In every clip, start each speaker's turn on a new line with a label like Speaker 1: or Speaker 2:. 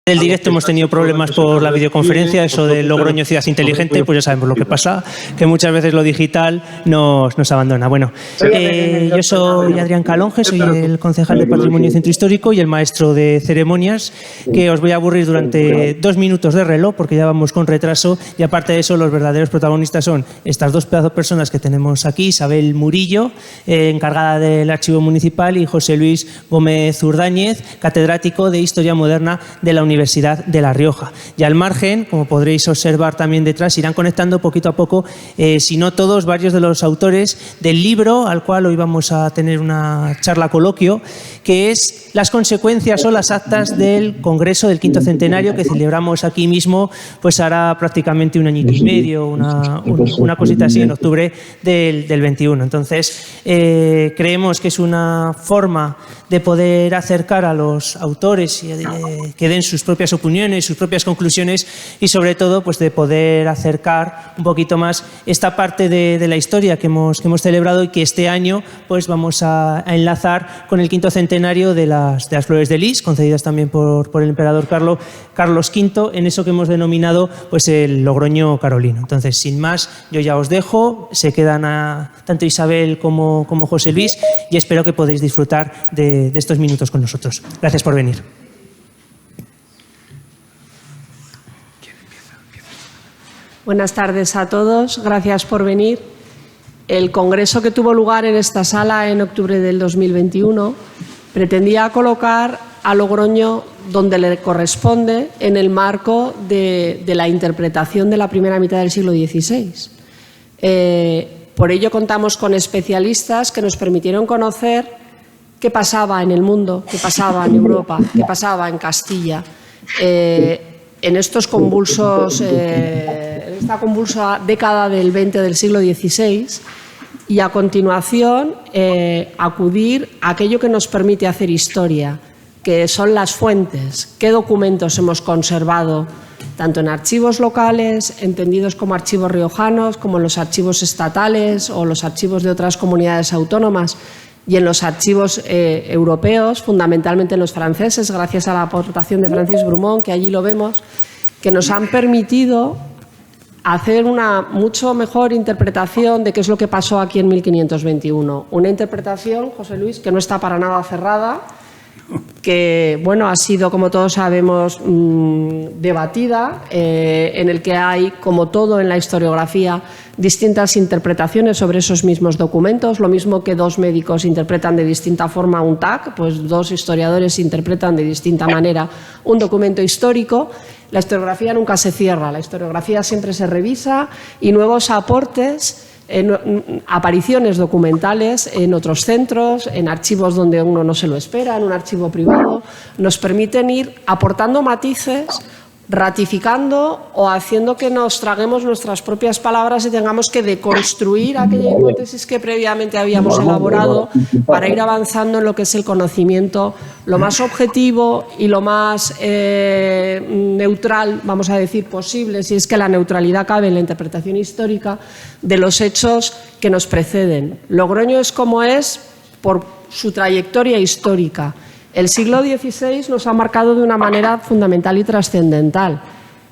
Speaker 1: del directo hemos tenido problemas por la videoconferencia, eso de Logroño Ciudad Inteligente, pues ya sabemos lo que pasa, que muchas veces lo digital nos abandona. Bueno, yo soy Adrián Calonge, soy el concejal de Patrimonio y Centro Histórico y el maestro de ceremonias, que os voy a aburrir durante 2 minutos de reloj, porque ya vamos con retraso, y aparte de eso, los verdaderos protagonistas son estas dos pedazos de personas que tenemos aquí, Isabel Murillo, encargada del Archivo Municipal, y José Luis Gómez Urdáñez, catedrático de Historia Moderna de la Universidad de La Rioja. Y al margen, como podréis observar también detrás, irán conectando poquito a poco, si no todos, varios de los autores del libro al cual hoy vamos a tener una charla coloquio, que es Las consecuencias o las actas del Congreso del Quinto Centenario, que celebramos aquí mismo, pues hará prácticamente 1 añito y medio, una cosita así, en octubre del 21. Entonces, creemos que es una forma de poder acercar a los autores y que den sus propias opiniones, sus propias conclusiones, y sobre todo pues de poder acercar un poquito más esta parte de la historia que hemos celebrado, y que este año pues vamos a enlazar con el quinto centenario de las Flores de Lis, concedidas también por el emperador Carlos V, en eso que hemos denominado pues el Logroño carolino. Entonces, sin más, yo ya os dejo, se quedan tanto Isabel como José Luis, y espero que podáis disfrutar de estos minutos con nosotros. Gracias por venir.
Speaker 2: Buenas tardes a todos, gracias por venir. El congreso que tuvo lugar en esta sala en octubre del 2021 pretendía colocar a Logroño donde le corresponde en el marco de la interpretación de la primera mitad del siglo XVI. Por ello contamos con especialistas que nos permitieron conocer qué pasaba en el mundo, qué pasaba en Europa, qué pasaba en Castilla, en estos convulsos, en esta convulsa década del 20 del siglo XVI, y a continuación acudir a aquello que nos permite hacer historia, que son las fuentes, qué documentos hemos conservado, tanto en archivos locales, entendidos como archivos riojanos, como en los archivos estatales o los archivos de otras comunidades autónomas, y en los archivos europeos, fundamentalmente en los franceses, gracias a la aportación de Francis Brumont, que allí lo vemos, que nos han permitido hacer una mucho mejor interpretación de qué es lo que pasó aquí en 1521. Una interpretación, José Luis, que no está para nada cerrada, que bueno, ha sido, como todos sabemos, debatida, en el que hay, como todo en la historiografía, distintas interpretaciones sobre esos mismos documentos. Lo mismo que 2 médicos interpretan de distinta forma un TAC, pues 2 historiadores interpretan de distinta manera un documento histórico. La historiografía nunca se cierra, la historiografía siempre se revisa, y nuevos aportes, apariciones documentales en otros centros, en archivos donde uno no se lo espera, en un archivo privado, nos permiten ir aportando matices, ratificando o haciendo que nos traguemos nuestras propias palabras y tengamos que deconstruir aquella hipótesis que previamente habíamos elaborado para ir avanzando en lo que es el conocimiento lo más objetivo y lo más neutral, vamos a decir, posible, si es que la neutralidad cabe en la interpretación histórica de los hechos que nos preceden. Logroño es como es por su trayectoria histórica. El siglo XVI nos ha marcado de una manera fundamental y trascendental.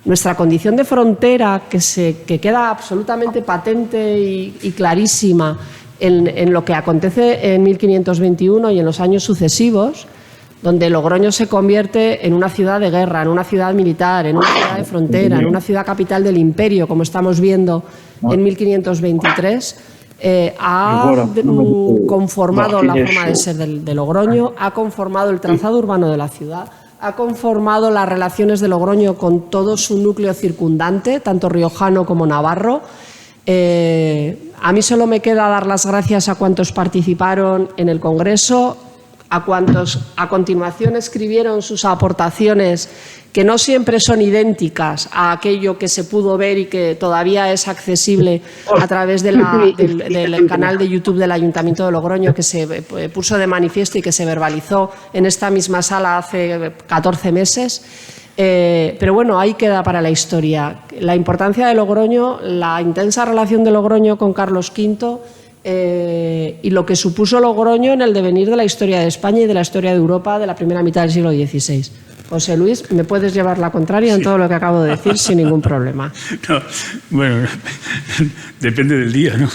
Speaker 2: Nuestra condición de frontera, que queda absolutamente patente y clarísima en lo que acontece en 1521 y en los años sucesivos, donde Logroño se convierte en una ciudad de guerra, en una ciudad militar, en una ciudad de frontera, en una ciudad capital del imperio, como estamos viendo en 1523, ha conformado la forma de ser de Logroño, ha conformado el trazado urbano de la ciudad, ha conformado las relaciones de Logroño con todo su núcleo circundante, tanto riojano como navarro. A mí solo me queda dar las gracias a cuantos participaron en el Congreso, a cuantos a continuación escribieron sus aportaciones, que no siempre son idénticas a aquello que se pudo ver y que todavía es accesible a través del canal de YouTube del Ayuntamiento de Logroño, que se puso de manifiesto y que se verbalizó en esta misma sala hace 14 meses. Pero bueno, ahí queda para la historia la importancia de Logroño, la intensa relación de Logroño con Carlos V, y lo que supuso Logroño en el devenir de la historia de España y de la historia de Europa de la primera mitad del siglo XVI. José Luis, me puedes llevar la contraria en todo lo que acabo de decir sin ningún problema.
Speaker 3: No, bueno, depende del día, ¿no?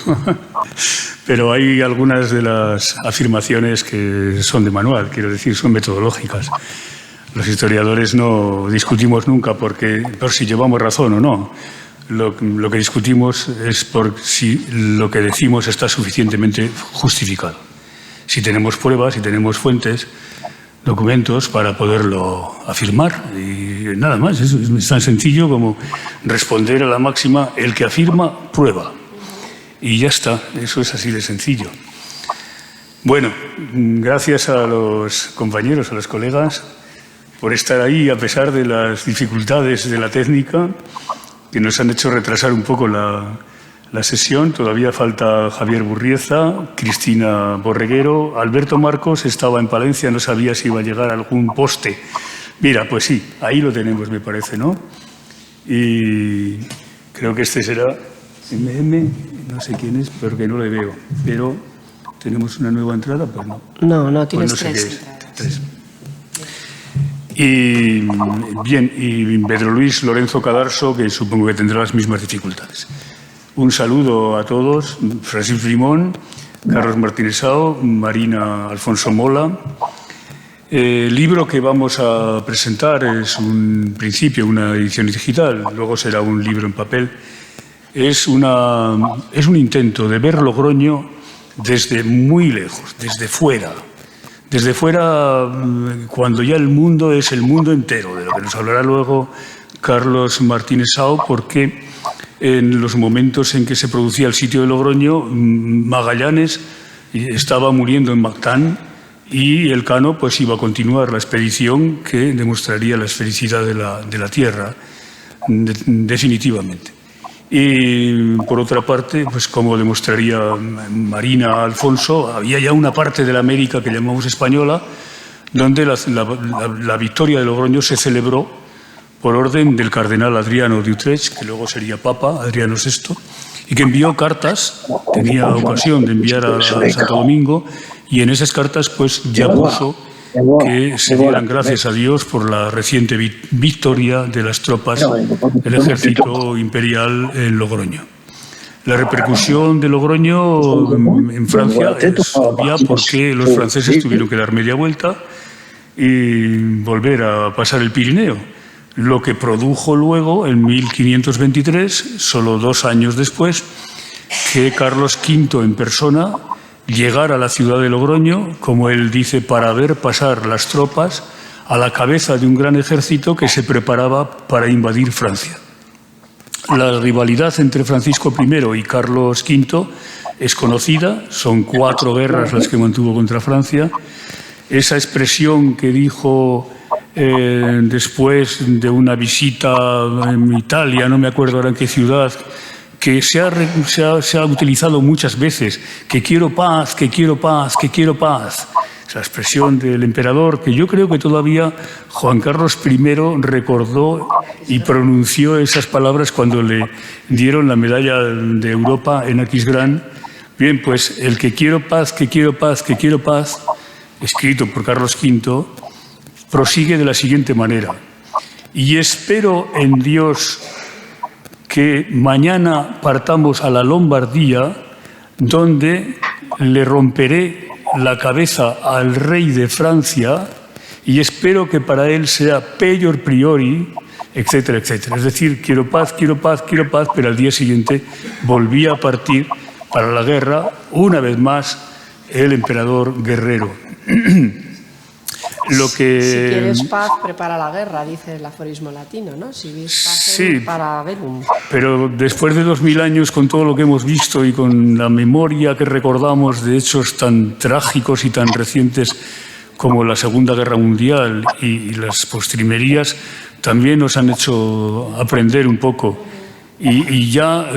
Speaker 3: Pero hay algunas de las afirmaciones que son de manual, quiero decir, son metodológicas. Los historiadores no discutimos nunca por si llevamos razón o no. Lo que discutimos es por si lo que decimos está suficientemente justificado. Si tenemos pruebas, si tenemos fuentes, documentos para poderlo afirmar. Y nada más, eso es tan sencillo como responder a la máxima: el que afirma, prueba. Y ya está, eso es así de sencillo. Bueno, gracias a los compañeros, a los colegas, por estar ahí a pesar de las dificultades de la técnica que nos han hecho retrasar un poco la sesión. Todavía falta Javier Burrieza, Cristina Borreguero, Alberto Marcos estaba en Palencia, no sabía si iba a llegar algún poste. Mira, pues sí, ahí lo tenemos, me parece, ¿no? Y creo que este será MM, no sé quién es, porque no le veo, pero tenemos una nueva entrada, pues no.
Speaker 2: No, tienes
Speaker 3: pues no sé
Speaker 2: tres.
Speaker 3: Y bien, y Pedro Luis Lorenzo Cadarso, que supongo que tendrá las mismas dificultades. Un saludo a todos: Francisco Limón, Carlos Martínez Sao, Marina Alfonso Mola. El libro que vamos a presentar es un principio, una edición digital, luego será un libro en papel. Es un intento de ver Logroño desde muy lejos, desde fuera. Desde fuera, cuando ya el mundo es el mundo entero, de lo que nos hablará luego Carlos Martínez Sao, porque en los momentos en que se producía el sitio de Logroño, Magallanes estaba muriendo en Mactán y Elcano pues iba a continuar la expedición que demostraría la esfericidad de la Tierra, definitivamente. Y por otra parte, pues como demostraría Marina Alfonso, había ya una parte de la América que llamamos española, donde la victoria de Logroño se celebró por orden del cardenal Adriano de Utrecht, que luego sería Papa, Adriano VI, y que envió cartas, tenía ocasión de enviar a Santo Domingo, y en esas cartas pues ya puso que se dieran gracias a Dios por la reciente victoria de las tropas del ejército imperial en Logroño. La repercusión de Logroño en Francia es obvia, porque los franceses tuvieron que dar media vuelta y volver a pasar el Pirineo, lo que produjo luego, en 1523, solo 2 años después, que Carlos V en persona llegara a la ciudad de Logroño, como él dice, para ver pasar las tropas a la cabeza de un gran ejército que se preparaba para invadir Francia. La rivalidad entre Francisco I y Carlos V es conocida, son 4 guerras las que mantuvo contra Francia. Esa expresión que dijo después de una visita en Italia, no me acuerdo ahora en qué ciudad, que se ha utilizado muchas veces, que quiero paz, que quiero paz, que quiero paz. Esa expresión del emperador, que yo creo que todavía Juan Carlos I recordó y pronunció esas palabras cuando le dieron la medalla de Europa en Aquisgrán. Bien, pues el que quiero paz, que quiero paz, que quiero paz, escrito por Carlos V, prosigue de la siguiente manera: y espero en Dios que mañana partamos a la Lombardía, donde le romperé la cabeza al rey de Francia, y espero que para él sea peior priori, etcétera, etcétera. Es decir, quiero paz, quiero paz, quiero paz, pero al día siguiente volvía a partir para la guerra, una vez más, el emperador guerrero. Lo que...
Speaker 2: Si quieres paz, prepara la guerra, dice el aforismo latino, ¿no? Si vis pacem, para verum.
Speaker 3: Pero después de 2000 años, con todo lo que hemos visto y con la memoria que recordamos de hechos tan trágicos y tan recientes como la Segunda Guerra Mundial y las postrimerías, también nos han hecho aprender un poco. Y ya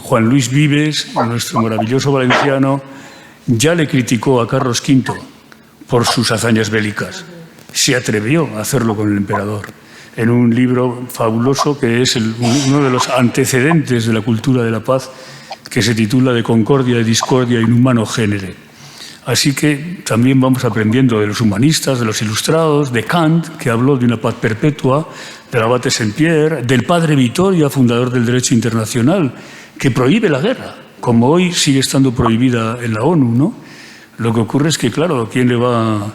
Speaker 3: Juan Luis Vives, nuestro maravilloso valenciano, ya le criticó a Carlos V por sus hazañas bélicas. Se atrevió a hacerlo con el emperador en un libro fabuloso que es uno de los antecedentes de la cultura de la paz, que se titula De concordia y discordia in humano genere. Así que también vamos aprendiendo de los humanistas, de los ilustrados, de Kant, que habló de una paz perpetua, del abate Saint-Pierre, del padre Vittoria, fundador del derecho internacional, que prohíbe la guerra, como hoy sigue estando prohibida en la ONU, ¿no? Lo que ocurre es que, claro, ¿quién le va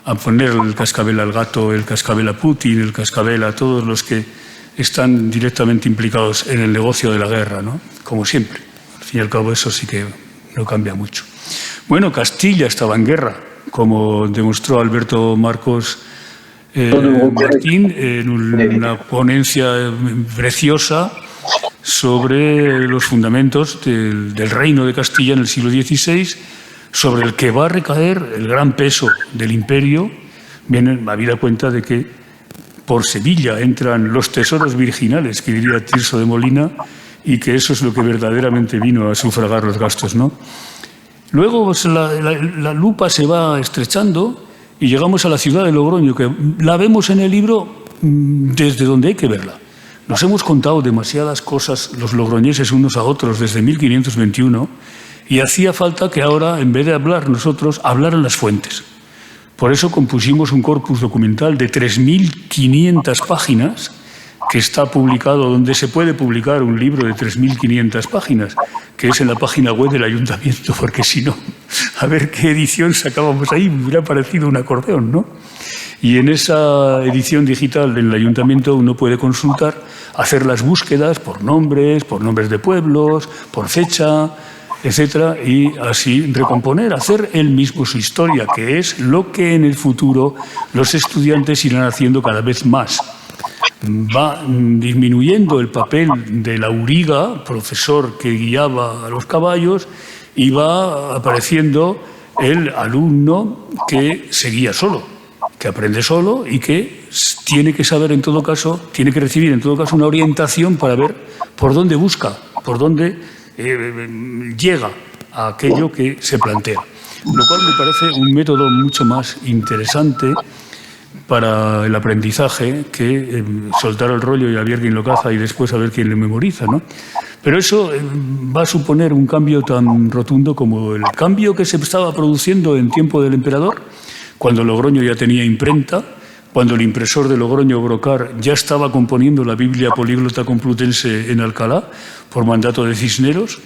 Speaker 3: a poner el cascabel al gato, el cascabel a Putin, el cascabel a todos los que están directamente implicados en el negocio de la guerra, ¿no? Como siempre. Al fin y al cabo, eso sí que no cambia mucho. Bueno, Castilla estaba en guerra, como demostró Alberto Marcos Martín en una ponencia preciosa sobre los fundamentos del reino de Castilla en el siglo XVI, sobre el que va a recaer el gran peso del imperio. Viene habida cuenta de que por Sevilla entran los tesoros virginales, que diría Tirso de Molina, y que eso es lo que verdaderamente vino a sufragar los gastos, ¿no? Luego pues, la lupa se va estrechando y llegamos a la ciudad de Logroño, que la vemos en el libro desde donde hay que verla. Nos hemos contado demasiadas cosas los logroñeses unos a otros desde 1521 y hacía falta que ahora, en vez de hablar nosotros, hablaran las fuentes. Por eso compusimos un corpus documental de 3.500 páginas que está publicado, donde se puede publicar un libro de 3.500 páginas, que es en la página web del ayuntamiento, porque si no, a ver qué edición sacábamos ahí, me hubiera parecido un acordeón, ¿no? Y en esa edición digital del ayuntamiento uno puede consultar, hacer las búsquedas por nombres de pueblos, por fecha, etcétera, y así recomponer, hacer él mismo su historia, que es lo que en el futuro los estudiantes irán haciendo cada vez más. Va disminuyendo el papel del auriga, profesor que guiaba a los caballos, y va apareciendo el alumno que se guía solo, que aprende solo y que tiene que saber en todo caso, tiene que recibir en todo caso una orientación para ver por dónde busca, por dónde llega a aquello que se plantea. Lo cual me parece un método mucho más interesante para el aprendizaje que soltar el rollo y a ver quién lo caza y después a ver quién le memoriza, ¿no? Pero eso va a suponer un cambio tan rotundo como el cambio que se estaba produciendo en tiempo del emperador, cuando Logroño ya tenía imprenta, cuando el impresor de Logroño, Brocar, ya estaba componiendo la Biblia políglota complutense en Alcalá por mandato de Cisneros,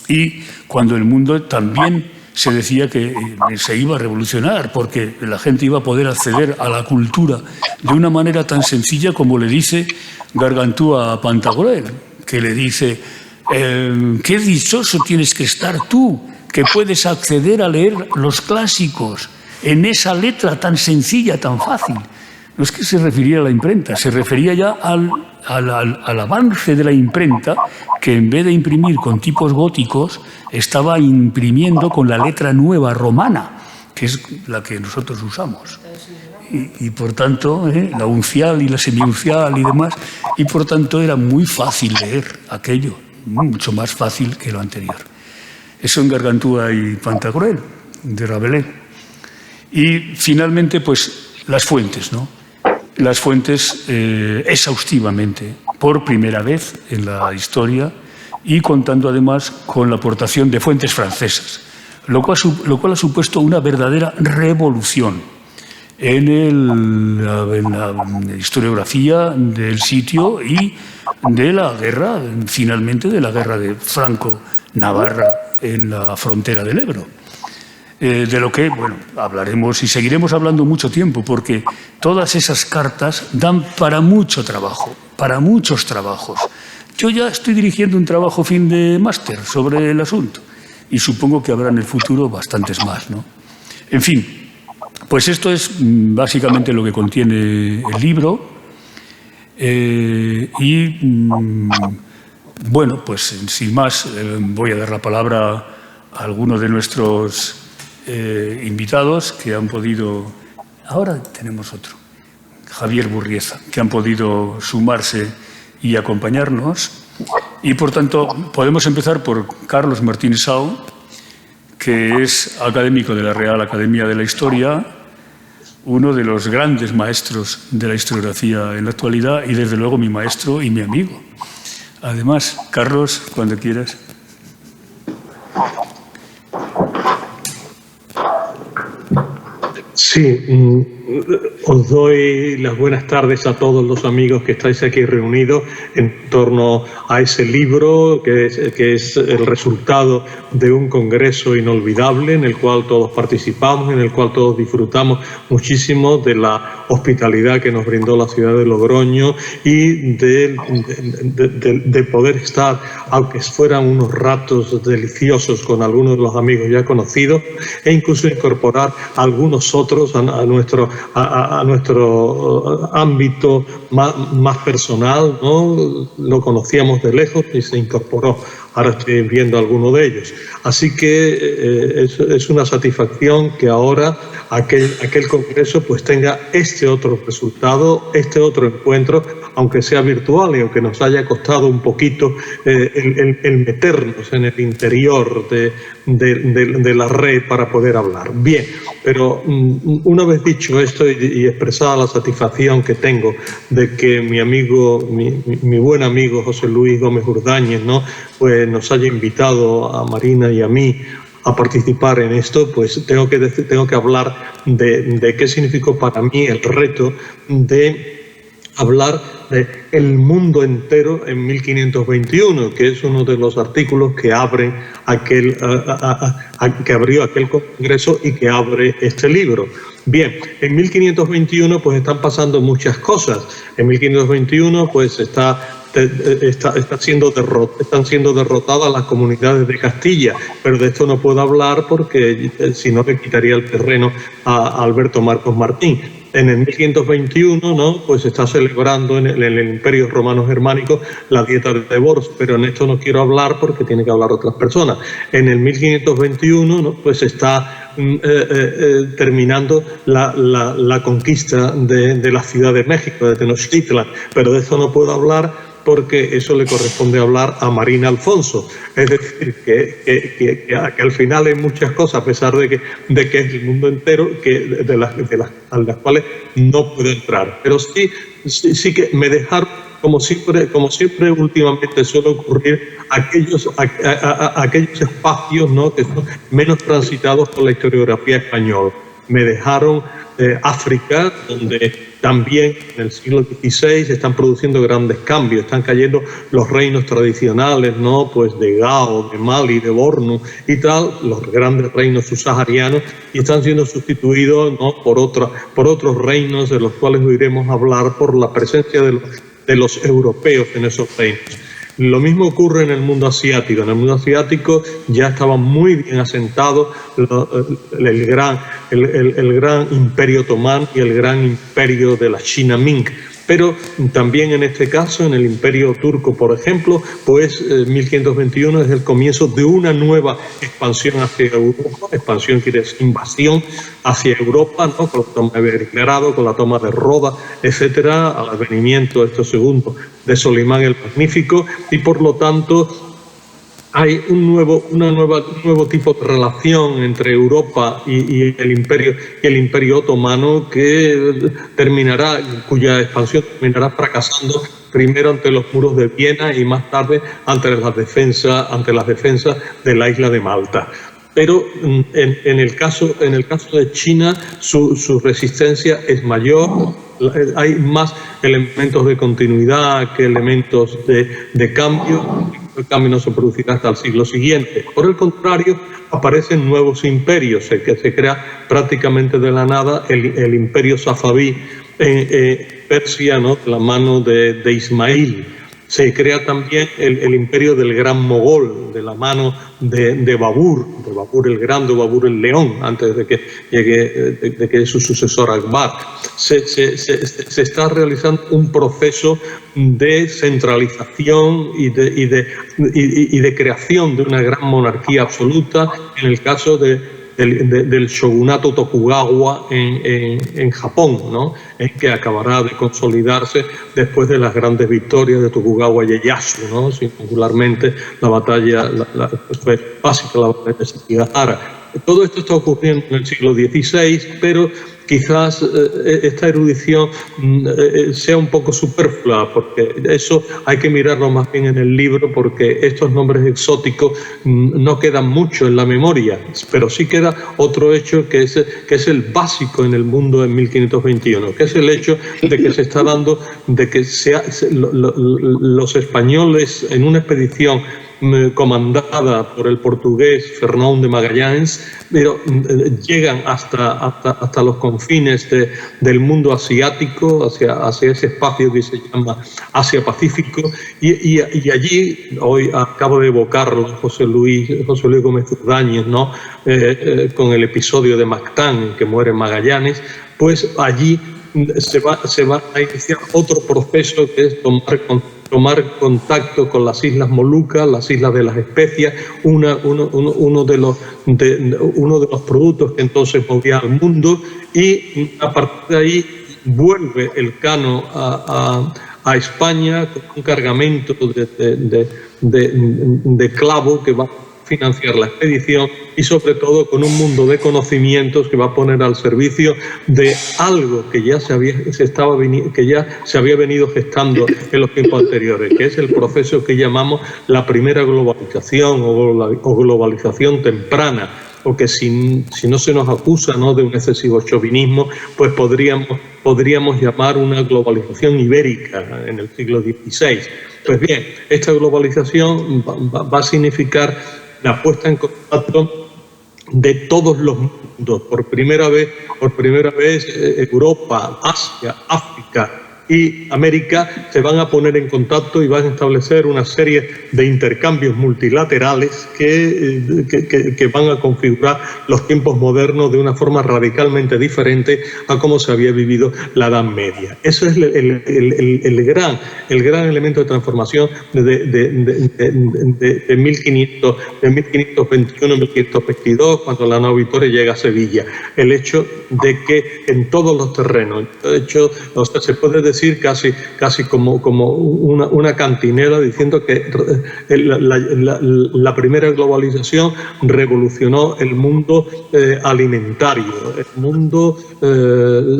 Speaker 3: y cuando el mundo también se decía que se iba a revolucionar porque la gente iba a poder acceder a la cultura de una manera tan sencilla como le dice Gargantúa a Pantagruel, que le dice, qué dichoso tienes que estar tú, que puedes acceder a leer los clásicos en esa letra tan sencilla, tan fácil. No es que se refería a la imprenta, se refería ya al avance de la imprenta, que en vez de imprimir con tipos góticos, estaba imprimiendo con la letra nueva romana, que es la que nosotros usamos. Y por tanto, la uncial y la semiuncial y demás, y por tanto era muy fácil leer aquello, mucho más fácil que lo anterior. Eso en Gargantúa y Pantagruel, de Rabelais. Y finalmente, pues, las fuentes, ¿no? Las fuentes exhaustivamente, por primera vez en la historia, y contando además con la aportación de fuentes francesas, lo cual ha supuesto una verdadera revolución en la historiografía del sitio y de la guerra, finalmente de la guerra de Franco-Navarra en la frontera del Ebro. De lo que, bueno, hablaremos y seguiremos hablando mucho tiempo, porque todas esas cartas dan para mucho trabajo, para muchos trabajos. Yo ya estoy dirigiendo un trabajo fin de máster sobre el asunto y supongo que habrá en el futuro bastantes más, ¿no? En fin, pues esto es básicamente lo que contiene el libro bueno, pues sin más voy a dar la palabra a algunos de nuestros invitados que han podido, ahora tenemos otro, Javier Burrieza, que han podido sumarse y acompañarnos. Y por tanto podemos empezar por Carlos Martínez Sao, que es académico de la Real Academia de la Historia, uno de los grandes maestros de la historiografía en la actualidad y desde luego mi maestro y mi amigo. Además, Carlos, cuando quieras.
Speaker 4: Sí, os doy las buenas tardes a todos los amigos que estáis aquí reunidos en torno a ese libro que es el resultado de un congreso inolvidable en el cual todos participamos, en el cual todos disfrutamos muchísimo de la hospitalidad que nos brindó la ciudad de Logroño y de poder estar, aunque fueran unos ratos deliciosos con algunos de los amigos ya conocidos, e incluso incorporar a algunos otros a nuestro ámbito más personal, ¿no? Lo conocíamos de lejos y se incorporó. Ahora estoy viendo alguno de ellos. Así que es una satisfacción que ahora aquel congreso pues tenga este otro resultado, este otro encuentro, aunque sea virtual y aunque nos haya costado un poquito el meternos en el interior de la red para poder hablar. Bien, pero una vez dicho esto y expresada la satisfacción que tengo de que mi amigo, mi buen amigo José Luis Gómez Urdáñez, ¿no?, pues nos haya invitado a Marina y a mí a participar en esto, pues tengo que hablar de qué significó para mí el reto de hablar de El mundo entero en 1521, que es uno de los artículos que abren que abrió aquel congreso y que abre este libro. Bien, en 1521 pues están pasando muchas cosas. En 1521 pues están siendo derrotadas las comunidades de Castilla, pero de esto no puedo hablar porque si no le quitaría el terreno a Alberto Marcos Martín. En el 1521, ¿no?, pues se está celebrando en el Imperio Romano Germánico la Dieta de Worms, pero en esto no quiero hablar porque tiene que hablar otras personas. En el 1521, ¿no?, pues se está terminando la conquista de la Ciudad de México, de Tenochtitlan, pero de eso no puedo hablar porque eso le corresponde hablar a Marina Alfonso. Es decir, que al final hay muchas cosas, a pesar de que es el mundo entero, a las cuales no puedo entrar. Pero sí que me dejaron, como siempre últimamente suele ocurrir, aquellos espacios, ¿no?, que son menos transitados por la historiografía española. Me dejaron África, donde también en el siglo XVI se están produciendo grandes cambios, están cayendo los reinos tradicionales, ¿no?, pues de Gao, de Mali, de Bornu y tal, los grandes reinos subsaharianos, y están siendo sustituidos, ¿no?, por otros reinos de los cuales oiremos hablar por la presencia de los europeos en esos reinos. Lo mismo ocurre en el mundo asiático. En el mundo asiático ya estaba muy bien asentado el gran imperio otomán y el gran imperio de la China Ming. Pero también en este caso, en el imperio turco, por ejemplo, pues 1521 es el comienzo de una nueva expansión hacia Europa. Expansión quiere decir invasión hacia Europa, ¿no?, con la toma de Belgrado, con la toma de Roda, etcétera, al advenimiento, esto segundo, de Solimán el Magnífico, y por lo tanto hay un nuevo tipo de relación entre Europa y el imperio otomano cuya expansión terminará fracasando primero ante los muros de Viena y más tarde ante las defensas de la isla de Malta. Pero en el caso de China su resistencia es mayor. Hay más elementos de continuidad que elementos de cambio. El cambio no se producirá hasta el siglo siguiente. Por el contrario, aparecen nuevos imperios, que se crea prácticamente de la nada el imperio safabí en Persia, ¿no?, de la mano de Ismail. Se crea también el imperio del gran mogol, de la mano de Babur el Grande, Babur el León, antes de que llegue su sucesor Akbar. Se está realizando un proceso de centralización y de creación de una gran monarquía absoluta, en el caso del shogunato Tokugawa en Japón, ¿no?, en que acabará de consolidarse después de las grandes victorias de Tokugawa Ieyasu, ¿no?, singularmente la batalla fue básica, la batalla de Sekigahara. Todo esto está ocurriendo en el siglo XVI, pero quizás esta erudición sea un poco superflua, porque eso hay que mirarlo más bien en el libro, porque estos nombres exóticos no quedan mucho en la memoria, pero sí queda otro hecho que es el básico en el mundo en 1521, que es el hecho de que se está dando, de que los españoles en una expedición comandada por el portugués Fernão de Magallanes, pero llegan hasta los confines del mundo asiático, hacia ese espacio que se llama Asia-Pacífico, y allí, hoy acabo de evocarlo José Luis Gómez Urdáñez, ¿no? Con el episodio de Mactán, en que muere Magallanes, pues allí se va a iniciar otro proceso, que es tomar contacto con las Islas Molucas, las Islas de las Especias, uno de los productos que entonces movía al mundo, y a partir de ahí vuelve el Cano a España con un cargamento de clavo que va a financiar la expedición, y sobre todo con un mundo de conocimientos que va a poner al servicio de algo que ya se había venido gestando en los tiempos anteriores, que es el proceso que llamamos la primera globalización o globalización temprana, o que si no se nos acusa, ¿no?, de un excesivo chauvinismo, pues podríamos llamar una globalización ibérica en el siglo XVI. Pues bien, esta globalización va a significar la puesta en contacto de todos los mundos. Por primera vez Europa, Asia, África y América se van a poner en contacto y van a establecer una serie de intercambios multilaterales que van a configurar los tiempos modernos de una forma radicalmente diferente a cómo se había vivido la Edad Media. Eso es el gran elemento de transformación de 1521-1522, cuando la nao Victoria llega a Sevilla. El hecho de que en todos los terrenos, de hecho, se puede decir casi como una cantinela, diciendo que la primera globalización revolucionó el mundo alimentario, el mundo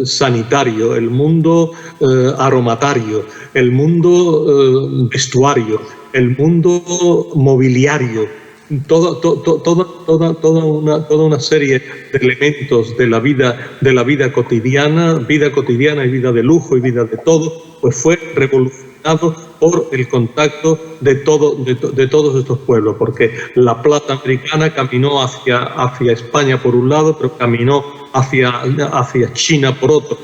Speaker 4: sanitario, el mundo aromatario, el mundo vestuario, el mundo mobiliario. Toda una serie de elementos de la vida cotidiana y vida de lujo y vida de todo, pues fue revolucionado por el contacto de todos estos pueblos, porque la plata americana caminó hacia España por un lado, pero caminó hacia China por otro.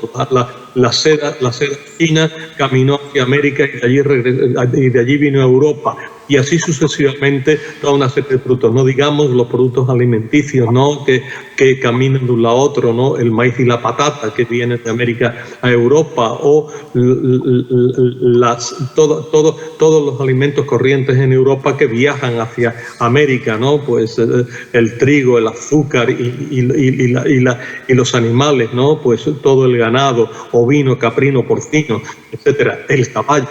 Speaker 4: La seda china caminó hacia América y de allí vino a Europa, y así sucesivamente toda una serie de productos, no digamos los productos alimenticios, ¿no?, que caminan de un lado a otro, ¿no?, el maíz y la patata que vienen de América a Europa, o todos los alimentos corrientes en Europa que viajan hacia América, ¿no?, pues el trigo, el azúcar y los animales, ¿no?, pues todo el ganado, ovino, caprino, porcino, etcétera, el caballo.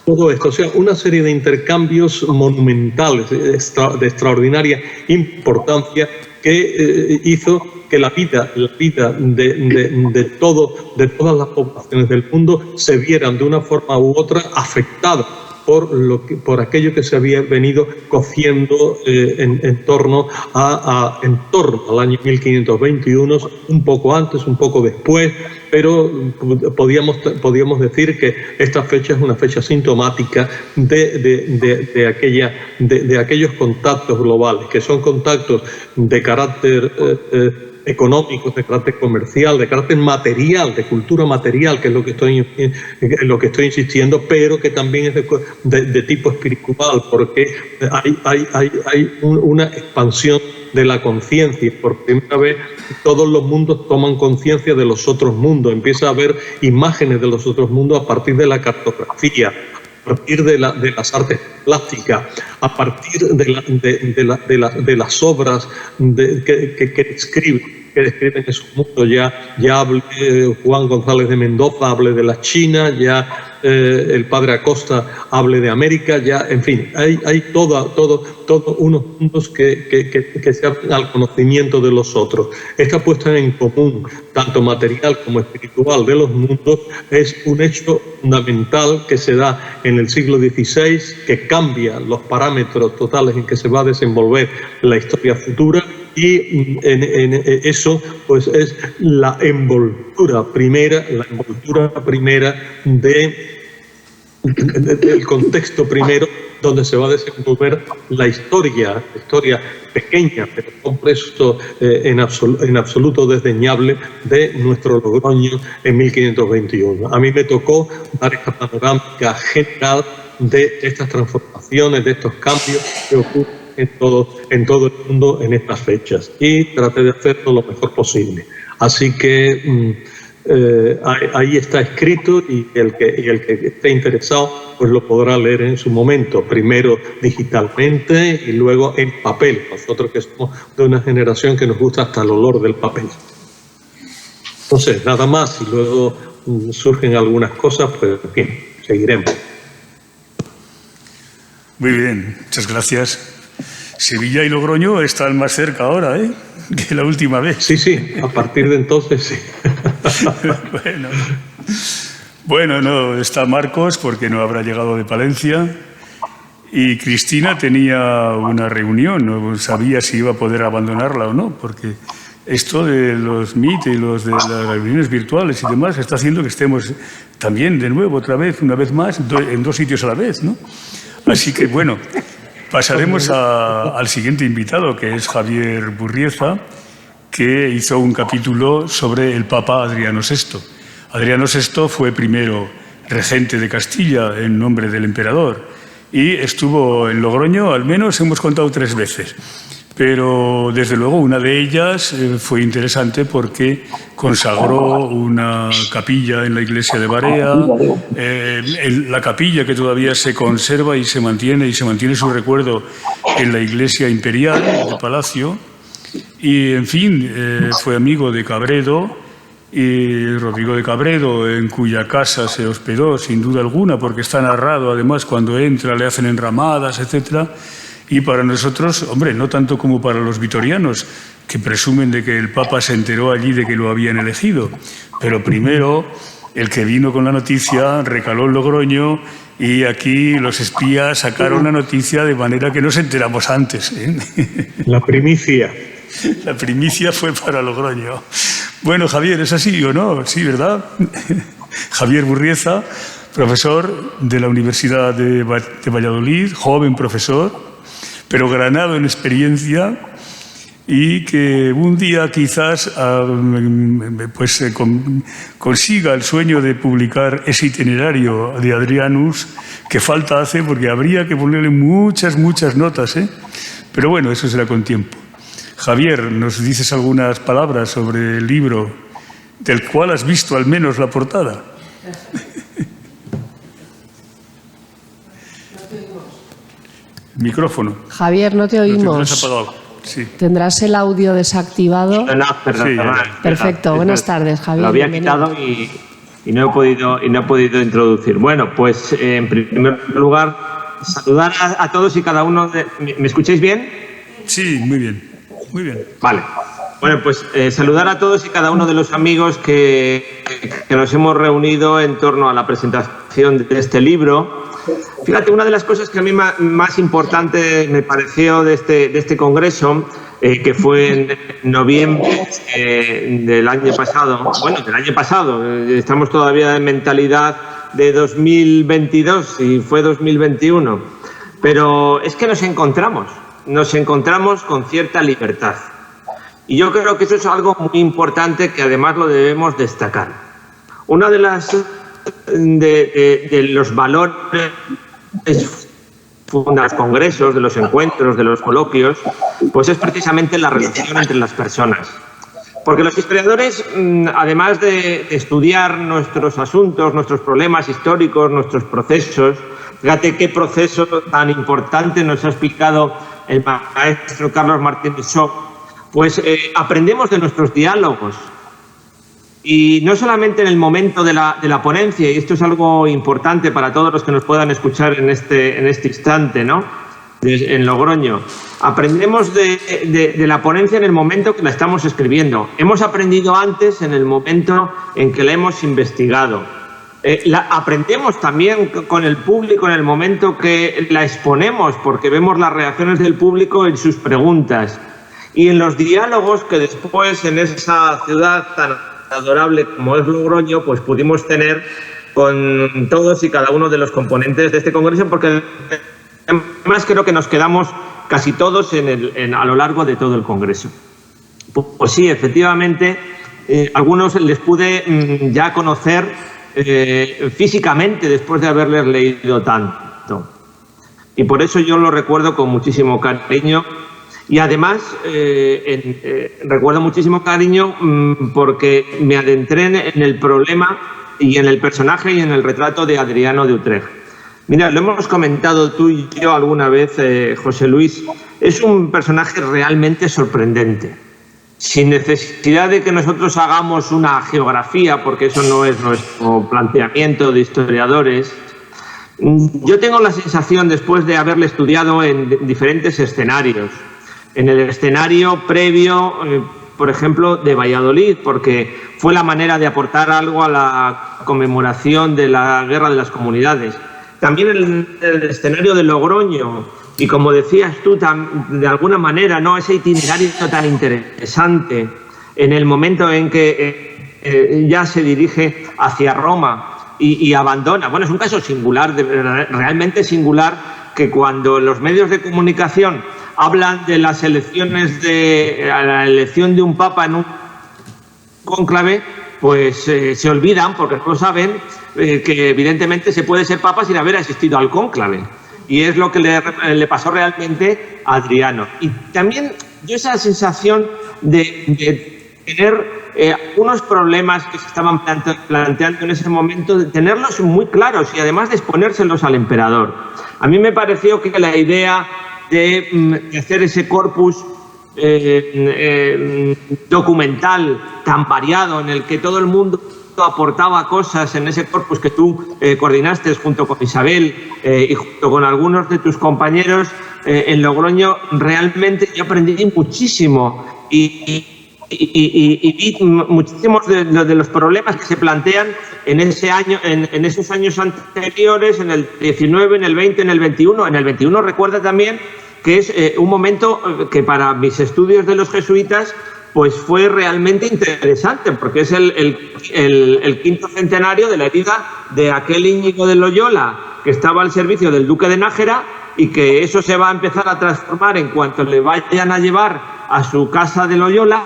Speaker 4: Todo esto, o sea, una serie de intercambios monumentales de extraordinaria importancia que hizo que la vida de todas las poblaciones del mundo se vieran de una forma u otra afectadas por aquello que se había venido cociendo en torno al año 1521, un poco antes, un poco después, pero podíamos decir que esta fecha es una fecha sintomática de aquellos contactos globales, que son contactos de carácter económicos, de carácter comercial, de carácter material, de cultura material, que es lo que estoy insistiendo, pero que también es de tipo espiritual, porque hay una expansión de la conciencia. Por primera vez todos los mundos toman conciencia de los otros mundos, empieza a haber imágenes de los otros mundos a partir de la cartografía, a partir de las artes plásticas, a partir de las obras que escriben. describen esos mundos. Ya hable Juan González de Mendoza, hable de la China, ya el padre Acosta hable de América, ya, en fin, hay todo unos mundos que se abren al conocimiento de los otros. Esta puesta en común, tanto material como espiritual, de los mundos es un hecho fundamental que se da en el siglo XVI, que cambia los parámetros totales en que se va a desenvolver la historia futura. Y en eso pues es la envoltura primera del contexto primero donde se va a desenvolver la historia pequeña, pero compuesto en absoluto desdeñable de nuestro Logroño en 1521. A mí me tocó dar esta panorámica general de estas transformaciones, de estos cambios que ocurren en todo el mundo en estas fechas, y traté de hacerlo lo mejor posible. Así que ahí está escrito, y el que esté interesado pues lo podrá leer en su momento, primero digitalmente y luego en papel, nosotros que somos de una generación que nos gusta hasta el olor del papel. Entonces, nada más, y luego surgen algunas cosas, pues bien, seguiremos.
Speaker 3: Muy bien, muchas gracias. Sevilla y Logroño están más cerca ahora, que la última vez.
Speaker 4: Sí, a partir de entonces sí.
Speaker 3: Bueno, no está Marcos porque no habrá llegado de Palencia, y Cristina tenía una reunión, no sabía si iba a poder abandonarla o no, porque esto de los Meet y los de las reuniones virtuales y demás está haciendo que estemos también de nuevo, otra vez, una vez más, en dos sitios a la vez, ¿no? Así que bueno, pasaremos al siguiente invitado, que es Javier Burrieza, que hizo un capítulo sobre el Papa Adriano VI. Adriano VI fue primero regente de Castilla en nombre del emperador y estuvo en Logroño, al menos hemos contado 3 veces. Pero desde luego una de ellas fue interesante porque consagró una capilla en la iglesia de Barea, la capilla que todavía se conserva y se mantiene su recuerdo en la iglesia imperial de Palacio, y en fin, fue amigo de Cabredo, y Rodrigo de Cabredo, en cuya casa se hospedó sin duda alguna, porque está narrado además cuando entra, le hacen enramadas, etcétera. Y para nosotros, hombre, no tanto como para los vitorianos, que presumen de que el Papa se enteró allí de que lo habían elegido. Pero primero, el que vino con la noticia recaló en Logroño, y aquí los espías sacaron la noticia de manera que nos enteramos antes.
Speaker 4: La primicia.
Speaker 3: La primicia fue para Logroño. Bueno, Javier, ¿es así o no? Sí, ¿verdad? Javier Burrieza, profesor de la Universidad de Valladolid, joven profesor, pero granado en experiencia, y que un día quizás pues, consiga el sueño de publicar ese itinerario de Adrianus, que falta hace, porque habría que ponerle muchas notas, pero bueno, eso será con tiempo. Javier, ¿nos dices algunas palabras sobre el libro, del cual has visto al menos la portada? Micrófono.
Speaker 2: Javier, no te oímos.
Speaker 3: Sí.
Speaker 2: ¿Tendrás el audio desactivado?
Speaker 5: No, perdón.
Speaker 2: Perfecto. Buenas tardes, Javier.
Speaker 5: Lo había quitado y no he podido introducir. Bueno, pues en primer lugar, saludar a todos y cada uno de... ¿Me escucháis bien?
Speaker 3: Sí, muy bien. Muy bien.
Speaker 5: Vale. Bueno, pues saludar a todos y cada uno de los amigos que nos hemos reunido en torno a la presentación de este libro. Fíjate, una de las cosas que a mí más importante me pareció de este congreso, que fue en noviembre del año pasado, estamos todavía en mentalidad de 2022 y fue 2021, pero es que nos encontramos con cierta libertad. Y yo creo que eso es algo muy importante que además lo debemos destacar. Una de los valores de los congresos, de los encuentros, de los coloquios, pues es precisamente la relación entre las personas. Porque los historiadores, además de estudiar nuestros asuntos, nuestros problemas históricos, nuestros procesos, fíjate qué proceso tan importante nos ha explicado el maestro Carlos Martín de Só, pues aprendemos de nuestros diálogos. Y no solamente en el momento de la ponencia, y esto es algo importante para todos los que nos puedan escuchar en este instante, ¿no? En Logroño. Aprendemos de la ponencia en el momento que la estamos escribiendo. Hemos aprendido antes en el momento en que la hemos investigado. Aprendemos también con el público en el momento que la exponemos, porque vemos las reacciones del público en sus preguntas. Y en los diálogos que después en esa ciudad tan adorable como es Logroño, pues pudimos tener con todos y cada uno de los componentes de este congreso, porque además creo que nos quedamos casi todos a lo largo de todo el congreso. Pues sí, efectivamente, algunos les pude ya conocer físicamente después de haberles leído tanto. Y por eso yo lo recuerdo con muchísimo cariño. Y además, recuerdo muchísimo cariño porque me adentré en el problema y en el personaje y en el retrato de Adriano de Utrecht. Mira, lo hemos comentado tú y yo alguna vez, José Luis. Es un personaje realmente sorprendente. Sin necesidad de que nosotros hagamos una geografía, porque eso no es nuestro planteamiento de historiadores. Yo tengo la sensación, después de haberle estudiado en diferentes escenarios, en el escenario previo, por ejemplo, de Valladolid, porque fue la manera de aportar algo a la conmemoración de la Guerra de las Comunidades. También en el escenario de Logroño, y como decías tú, de alguna manera, ¿no?, ese itinerario tan interesante en el momento en que ya se dirige hacia Roma y abandona. Bueno, es un caso singular, realmente singular, que cuando los medios de comunicación hablan de las elecciones la elección de un papa en un cónclave, pues se olvidan, porque no saben, que evidentemente se puede ser papa sin haber asistido al cónclave. Y es lo que le pasó realmente a Adriano. Y también yo esa sensación de tener unos problemas que se estaban planteando en ese momento, de tenerlos muy claros y además de exponérselos al emperador. A mí me pareció que la idea de hacer ese corpus documental tan variado, en el que todo el mundo aportaba cosas en ese corpus que tú coordinaste junto con Isabel y junto con algunos de tus compañeros en Logroño, realmente yo aprendí muchísimo y vi muchísimos de los problemas que se plantean en esos años anteriores, en el 19, en el 20, en el 21. En el 21 recuerda también que es un momento que para mis estudios de los jesuitas pues fue realmente interesante, porque es el quinto centenario de la vida de aquel Íñigo de Loyola, que estaba al servicio del duque de Nájera, y que eso se va a empezar a transformar en cuanto le vayan a llevar a su casa de Loyola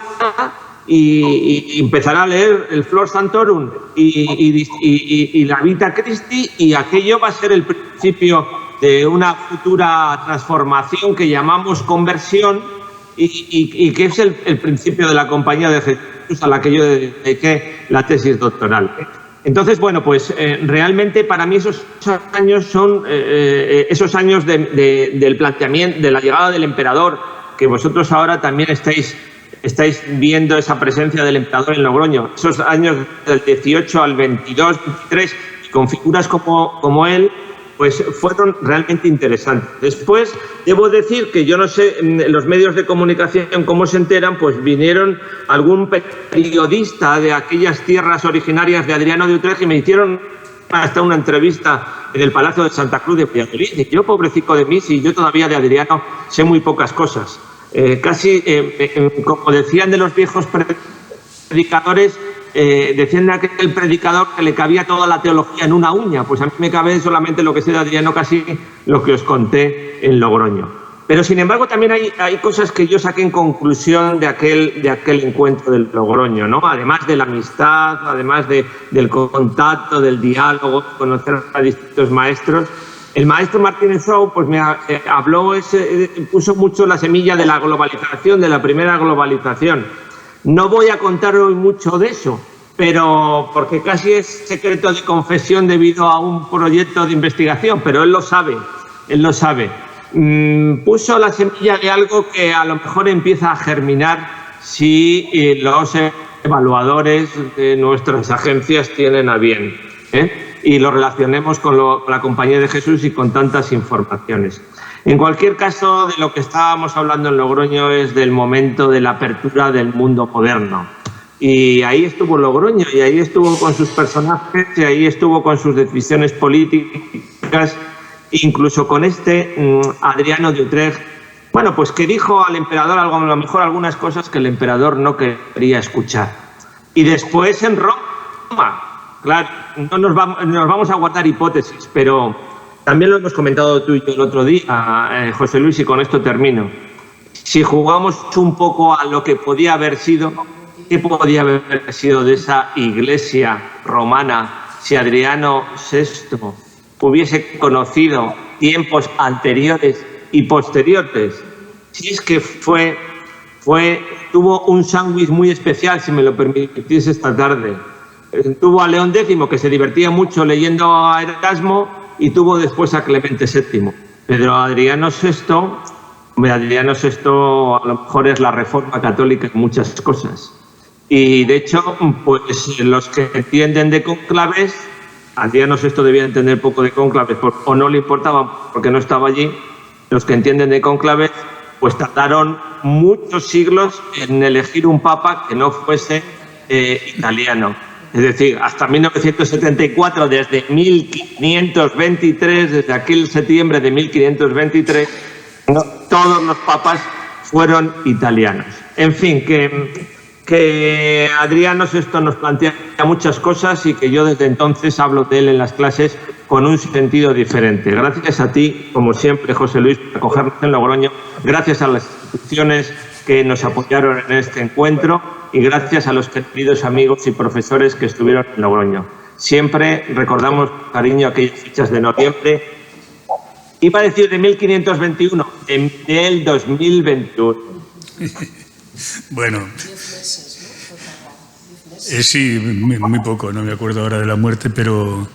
Speaker 5: y empezará a leer el Flor Sanctorum y la Vita Christi, y aquello va a ser el principio de una futura transformación que llamamos conversión, y que es el principio de la Compañía de Jesús, a la que yo dediqué la tesis doctoral. Entonces, bueno, pues realmente para mí esos años son esos años del planteamiento, de la llegada del emperador, que vosotros ahora también estáis viendo esa presencia del emperador en Logroño, esos años del 18 al 22, 23, con figuras como él, pues fueron realmente interesantes. Después, debo decir que yo no sé, los medios de comunicación cómo se enteran, pues vinieron algún periodista de aquellas tierras originarias de Adriano de Utrecht y me hicieron hasta una entrevista en el Palacio de Santa Cruz de Valladolid. Y yo, pobrecito de mí, si yo todavía de Adriano sé muy pocas cosas. Casi, como decían de los viejos predicadores, decían de aquel predicador que le cabía toda la teología en una uña. Pues a mí me cabe solamente lo que sé de Adriano, casi lo que os conté en Logroño. Pero sin embargo también hay cosas que yo saqué en conclusión de aquel encuentro del Logroño, ¿no? Además de la amistad, además del contacto, del diálogo, conocer a distintos maestros. El maestro Martínez Shaw pues me habló, puso mucho la semilla de la globalización, de la primera globalización. No voy a contar hoy mucho de eso, pero porque casi es secreto de confesión debido a un proyecto de investigación, pero él lo sabe. puso la semilla de algo que a lo mejor empieza a germinar si los evaluadores de nuestras agencias tienen a bien, y lo relacionemos con la Compañía de Jesús y con tantas informaciones. En cualquier caso, de lo que estábamos hablando en Logroño es del momento de la apertura del mundo moderno. Y ahí estuvo Logroño, y ahí estuvo con sus personajes, y ahí estuvo con sus decisiones políticas, incluso con Adriano de Utrecht, bueno, pues que dijo al emperador a lo mejor algunas cosas que el emperador no quería escuchar. Y después en Roma, claro, no nos vamos a guardar hipótesis, pero también lo hemos comentado tú y yo el otro día, José Luis, y con esto termino. Si jugamos un poco a lo que podía haber sido, ¿qué podía haber sido de esa iglesia romana si Adriano VI hubiese conocido tiempos anteriores y posteriores? Si es que tuvo un sándwich muy especial, si me lo permitís esta tarde. Tuvo a León X, que se divertía mucho leyendo a Erasmo, y tuvo después a Clemente VII. Pero Adriano VI, Adriano VI a lo mejor es la reforma católica en muchas cosas. Y de hecho, pues los que entienden de cónclaves, Adriano VI debía entender poco de cónclaves, o no le importaba porque no estaba allí. Los que entienden de cónclaves, pues tardaron muchos siglos en elegir un papa que no fuese italiano. Es decir, hasta 1974, desde 1523, desde aquel septiembre de 1523, todos los papas fueron italianos. En fin, que Adriano VI nos plantea muchas cosas y que yo desde entonces hablo de él en las clases con un sentido diferente. Gracias a ti, como siempre, José Luis, por acogernos en Logroño. Gracias a las instituciones que nos apoyaron en este encuentro y gracias a los queridos amigos y profesores que estuvieron en Logroño. Siempre recordamos con cariño aquellas fechas de noviembre. Iba a decir de 1521, del 2021.
Speaker 3: Bueno, sí, muy poco, no me acuerdo ahora de la muerte, pero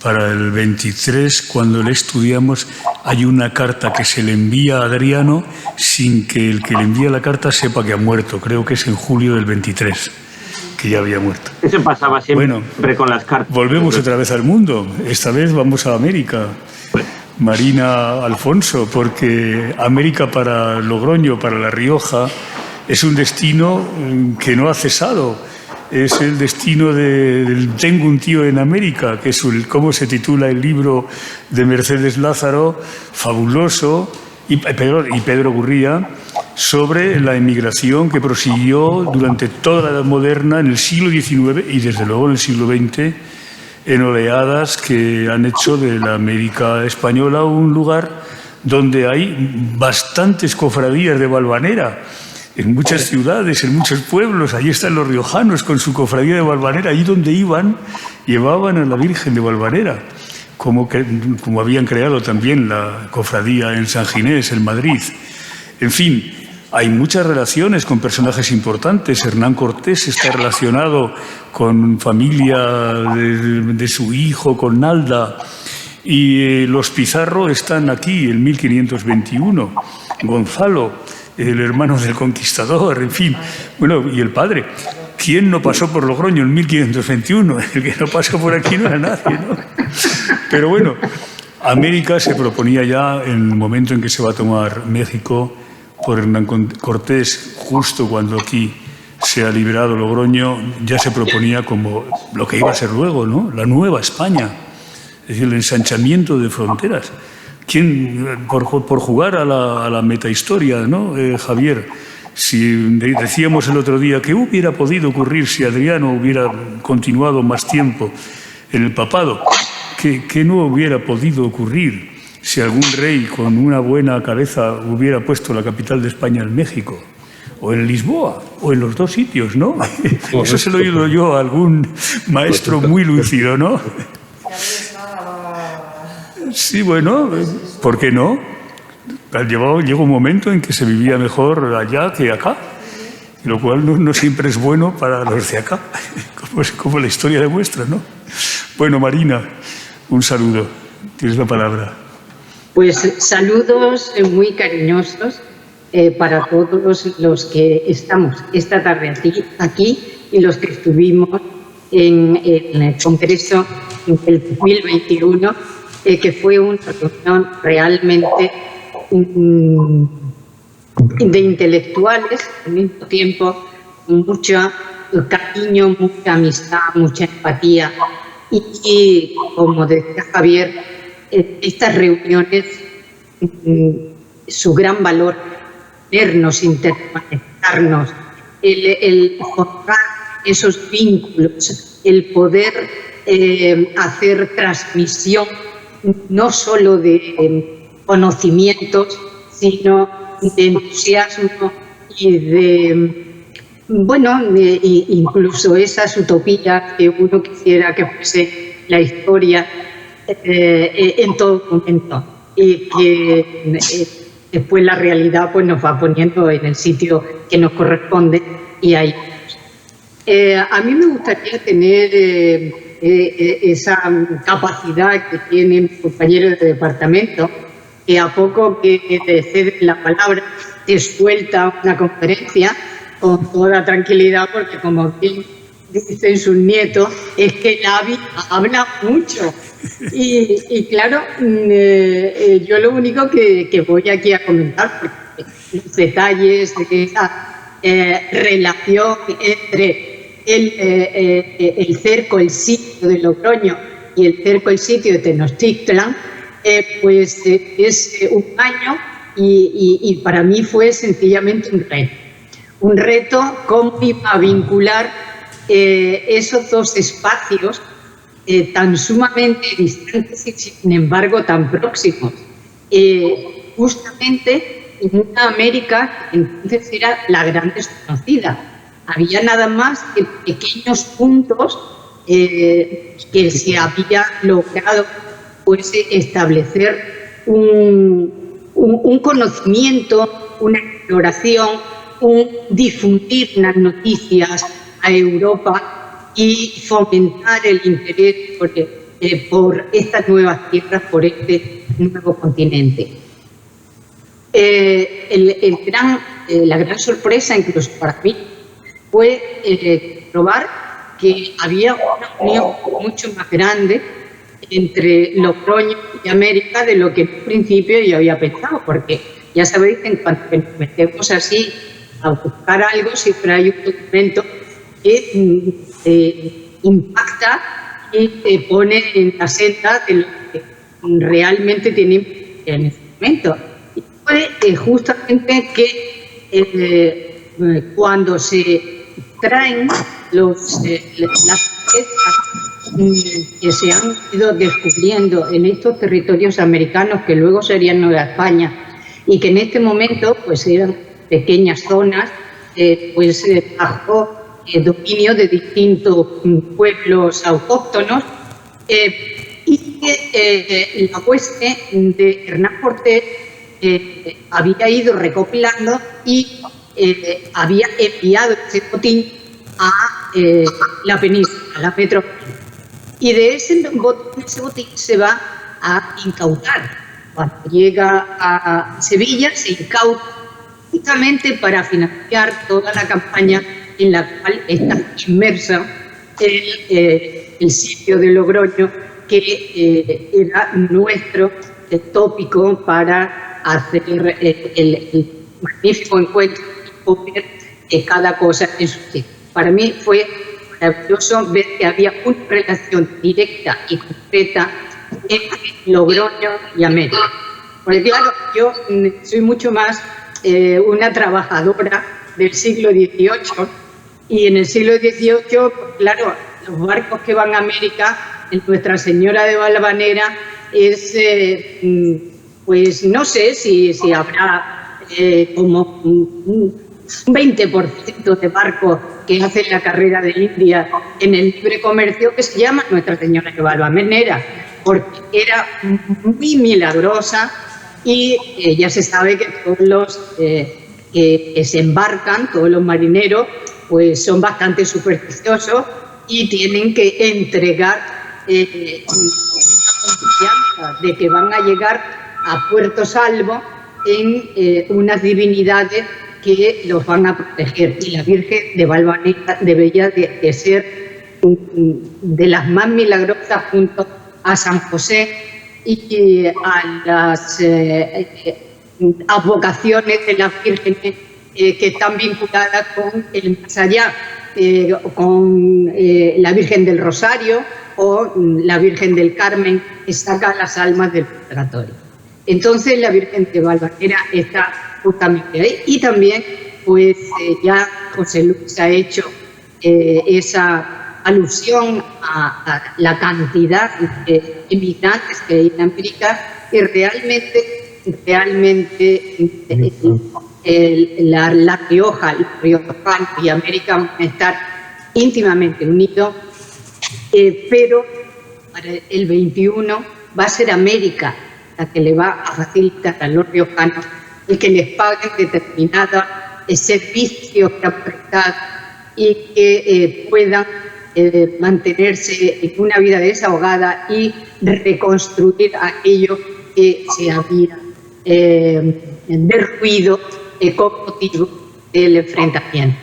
Speaker 3: para el 23, cuando le estudiamos, hay una carta que se le envía a Adriano sin que el que le envía la carta sepa que ha muerto. Creo que es en julio del 23, que ya había muerto.
Speaker 5: Eso pasaba siempre con las cartas.
Speaker 3: Volvemos otra vez al mundo. Esta vez vamos a América. Marina Alfonso, porque América para Logroño, para La Rioja, es un destino que no ha cesado. Es el destino del Tengo un tío en América, que es cómo se titula el libro de Mercedes Lázaro, fabuloso, y Pedro Gurría, sobre la emigración que prosiguió durante toda la Edad Moderna, en el siglo XIX y desde luego en el siglo XX, en oleadas que han hecho de la América española un lugar donde hay bastantes cofradías de Valvanera. En muchas ciudades, en muchos pueblos, allí están los riojanos con su cofradía de Valvanera. Allí donde iban, llevaban a la Virgen de Valvanera, como habían creado también la cofradía en San Ginés, en Madrid. En fin, hay muchas relaciones con personajes importantes. Hernán Cortés está relacionado con familia de su hijo, con Nalda. Y los Pizarro están aquí en 1521. Gonzalo, el hermano del conquistador, en fin. Bueno, y el padre. ¿Quién no pasó por Logroño en 1521? El que no pasó por aquí no era nadie, ¿no? Pero bueno, América se proponía ya en el momento en que se va a tomar México por Hernán Cortés, justo cuando aquí se ha liberado Logroño, ya se proponía como lo que iba a ser luego, ¿no? La nueva España, es decir, el ensanchamiento de fronteras. ¿Quién, por jugar a la metahistoria, ¿no, Javier? Si decíamos el otro día que hubiera podido ocurrir si Adriano hubiera continuado más tiempo en el papado, ¿qué no hubiera podido ocurrir si algún rey con una buena cabeza hubiera puesto la capital de España en México? O en Lisboa, o en los dos sitios, ¿no? Eso se lo he oído yo a algún maestro muy lúcido, ¿no? Sí, bueno, ¿por qué no? Llegó un momento en que se vivía mejor allá que acá, lo cual no siempre es bueno para los de acá, como la historia demuestra, ¿no? Bueno, Marina, un saludo. Tienes la palabra.
Speaker 6: Pues saludos muy cariñosos para todos los que estamos esta tarde aquí y los que estuvimos en el Congreso del 2021, que fue una reunión realmente de intelectuales, al mismo tiempo mucho cariño, mucha amistad, mucha empatía y como decía Javier, estas reuniones, su gran valor, vernos, interconectarnos, el forjar esos vínculos, el poder hacer transmisión no solo de conocimientos, sino de entusiasmo y de, bueno, incluso esas utopías que uno quisiera que fuese la historia en todo momento y que después la realidad pues nos va poniendo en el sitio que nos corresponde y ahí. A mí me gustaría tener esa capacidad que tienen mis compañeros de departamento, que a poco que te ceden la palabra te suelta una conferencia con toda tranquilidad, porque como bien dicen sus nietos, es que el Avi habla mucho. Y claro, yo lo único que voy aquí a comentar, porque los detalles de esa relación entre el cerco, el sitio de Logroño y el cerco, el sitio de Tenochtitlan, pues es un año y para mí fue sencillamente un reto. Un reto cómo iba a vincular esos dos espacios tan sumamente distantes y sin embargo tan próximos, justamente en una América que entonces era la gran desconocida. Había nada más que pequeños puntos que se había logrado pues, establecer un conocimiento, una exploración, un difundir unas noticias a Europa y fomentar el interés por estas nuevas tierras, por este nuevo continente. La gran sorpresa, incluso para mí, fue probar que había una unión mucho más grande entre Logroño y América de lo que en principio yo había pensado, porque ya sabéis que en cuanto nos metemos así a buscar algo, siempre hay un documento que impacta y te pone en la senda de lo que realmente tiene en ese momento. Y fue justamente que cuando se traen las piezas que se han ido descubriendo en estos territorios americanos que luego serían Nueva España y que en este momento pues eran pequeñas zonas bajo dominio de distintos pueblos autóctonos y que la hueste de Hernán Cortés había ido recopilando y había enviado ese botín a la península, a la metrópoli. Y de ese botín se va a incautar. Cuando llega a Sevilla se incauta justamente para financiar toda la campaña en la cual está inmersa el sitio de Logroño, que era nuestro tópico para hacer el magnífico encuentro y ver cada cosa en su sitio. Para mí fue maravilloso ver que había una relación directa y concreta entre Logroño y América. Porque claro, yo soy mucho más una trabajadora del siglo XVIII y en el siglo XVIII, claro, los barcos que van a América, en Nuestra Señora de Valvanera, es, pues no sé si habrá como un 20% de barcos que hacen la carrera de India en el libre comercio, que se llama Nuestra Señora de Valvanera, porque era muy milagrosa y ya se sabe que todos los que se embarcan, todos los marineros, pues son bastante supersticiosos y tienen que entregar una confianza de que van a llegar a puerto salvo en unas divinidades que los van a proteger. Y la Virgen de Valvanera debería de ser de las más milagrosas junto a San José y a las advocaciones de las vírgenes que están vinculadas con el más allá, con la Virgen del Rosario o la Virgen del Carmen, que saca las almas del purgatorio. Entonces la Virgen de Valvanera está justamente ahí. Y también, pues ya José Luis ha hecho esa alusión a la cantidad de inmigrantes que hay en América, y realmente La Rioja, el riojano y América van a estar íntimamente unidos, pero para el 21 va a ser América la que le va a facilitar a los riojanos el que les paguen determinados servicios que han prestado y que puedan mantenerse en una vida desahogada y reconstruir aquello que se había derruido con motivo del enfrentamiento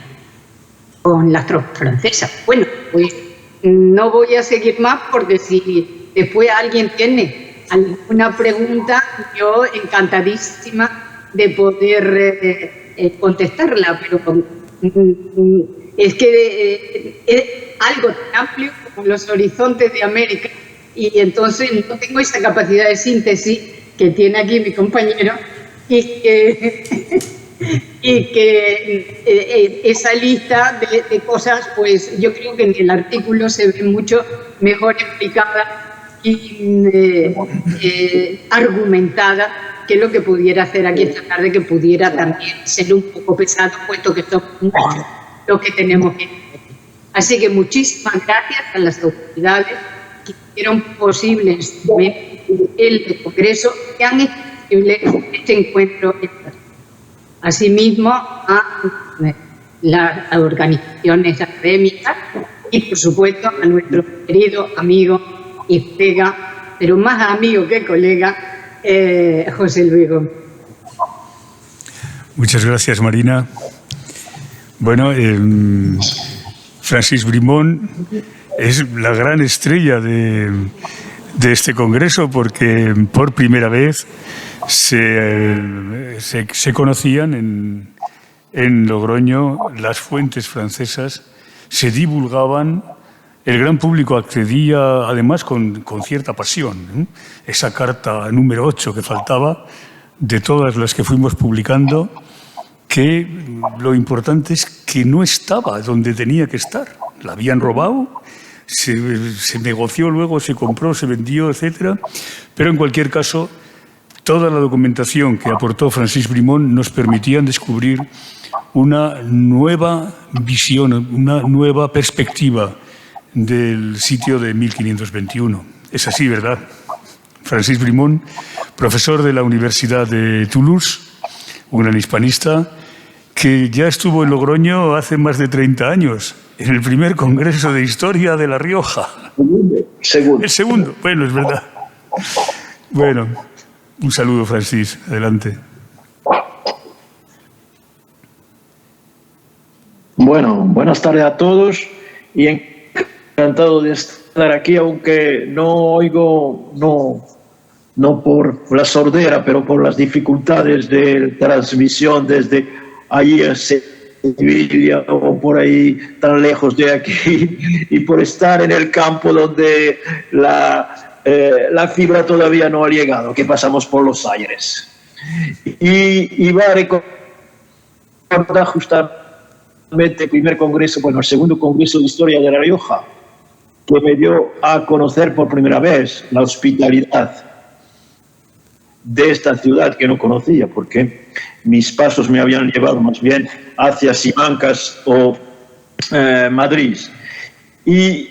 Speaker 6: con las tropas francesas. Bueno, pues no voy a seguir más, porque si después alguien tiene alguna pregunta, yo encantadísima de poder contestarla, pero es que es algo tan amplio como los horizontes de América, y entonces no tengo esa capacidad de síntesis que tiene aquí mi compañero, y que esa lista de cosas, pues yo creo que en el artículo se ve mucho mejor explicada y argumentada que lo que pudiera hacer aquí esta tarde, que pudiera también ser un poco pesado, puesto que somos muchos lo que tenemos que hacer. Así que muchísimas gracias a las autoridades que hicieron posible el Congreso, que han hecho posible este encuentro. Asimismo, a las organizaciones académicas y, por supuesto, a nuestro querido amigo y colega, pero más amigo que colega, José Luis Gómez.
Speaker 3: Muchas gracias, Marina. Bueno, Francis Brimón es la gran estrella de este congreso, porque por primera vez se conocían en Logroño las fuentes francesas, se divulgaban, el gran público accedía además con cierta pasión. Esa carta número 8 que faltaba, de todas las que fuimos publicando, que lo importante es que no estaba donde tenía que estar. La habían robado, se negoció luego, se compró, se vendió, etc. Pero en cualquier caso, toda la documentación que aportó Francis Brimón nos permitía descubrir una nueva visión, una nueva perspectiva del sitio de 1521. Es así, ¿verdad? Francis Brimón, profesor de la Universidad de Toulouse, un gran hispanista, que ya estuvo en Logroño hace más de 30 años, en el primer Congreso de Historia de La Rioja.
Speaker 7: Segundo.
Speaker 3: El segundo, bueno, es verdad. Bueno, un saludo, Francis. Adelante.
Speaker 7: Bueno, buenas tardes a todos y encantado de estar aquí, aunque no oigo, no por la sordera, pero por las dificultades de transmisión desde allí en Sevilla o por ahí tan lejos de aquí, y por estar en el campo donde la fibra todavía no ha llegado, que pasamos por los aires. Y va a recordar justamente el primer congreso, bueno, el segundo congreso de historia de La Rioja, que me dio a conocer por primera vez la hospitalidad de esta ciudad que no conocía, porque mis pasos me habían llevado más bien hacia Simancas o Madrid. Y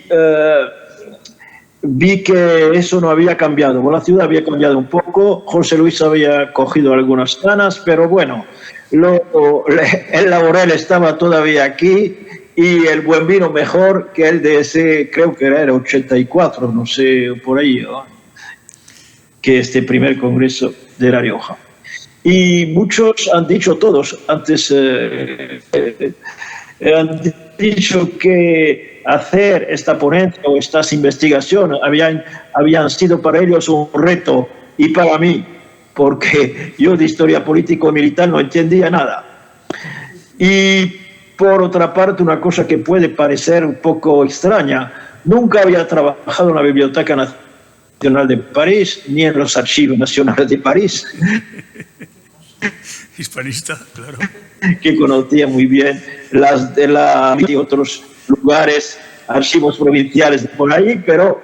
Speaker 7: vi que eso no había cambiado. La ciudad había cambiado un poco. José Luis había cogido algunas ganas, pero bueno, el laurel estaba todavía aquí, y el buen vino mejor que el de ese, creo que era el 84, no sé, por ahí, ¿no? que este primer congreso de La Rioja. Y muchos han dicho, todos antes, han dicho que hacer esta ponencia o estas investigaciones habían sido para ellos un reto, y para mí, porque yo de historia político-militar no entendía nada. Y por otra parte, una cosa que puede parecer un poco extraña, nunca había trabajado en la Biblioteca Nacional de París ni en los Archivos Nacionales de París.
Speaker 3: Hispanista, claro.
Speaker 7: Que conocía muy bien las de y otros lugares, archivos provinciales de por ahí, pero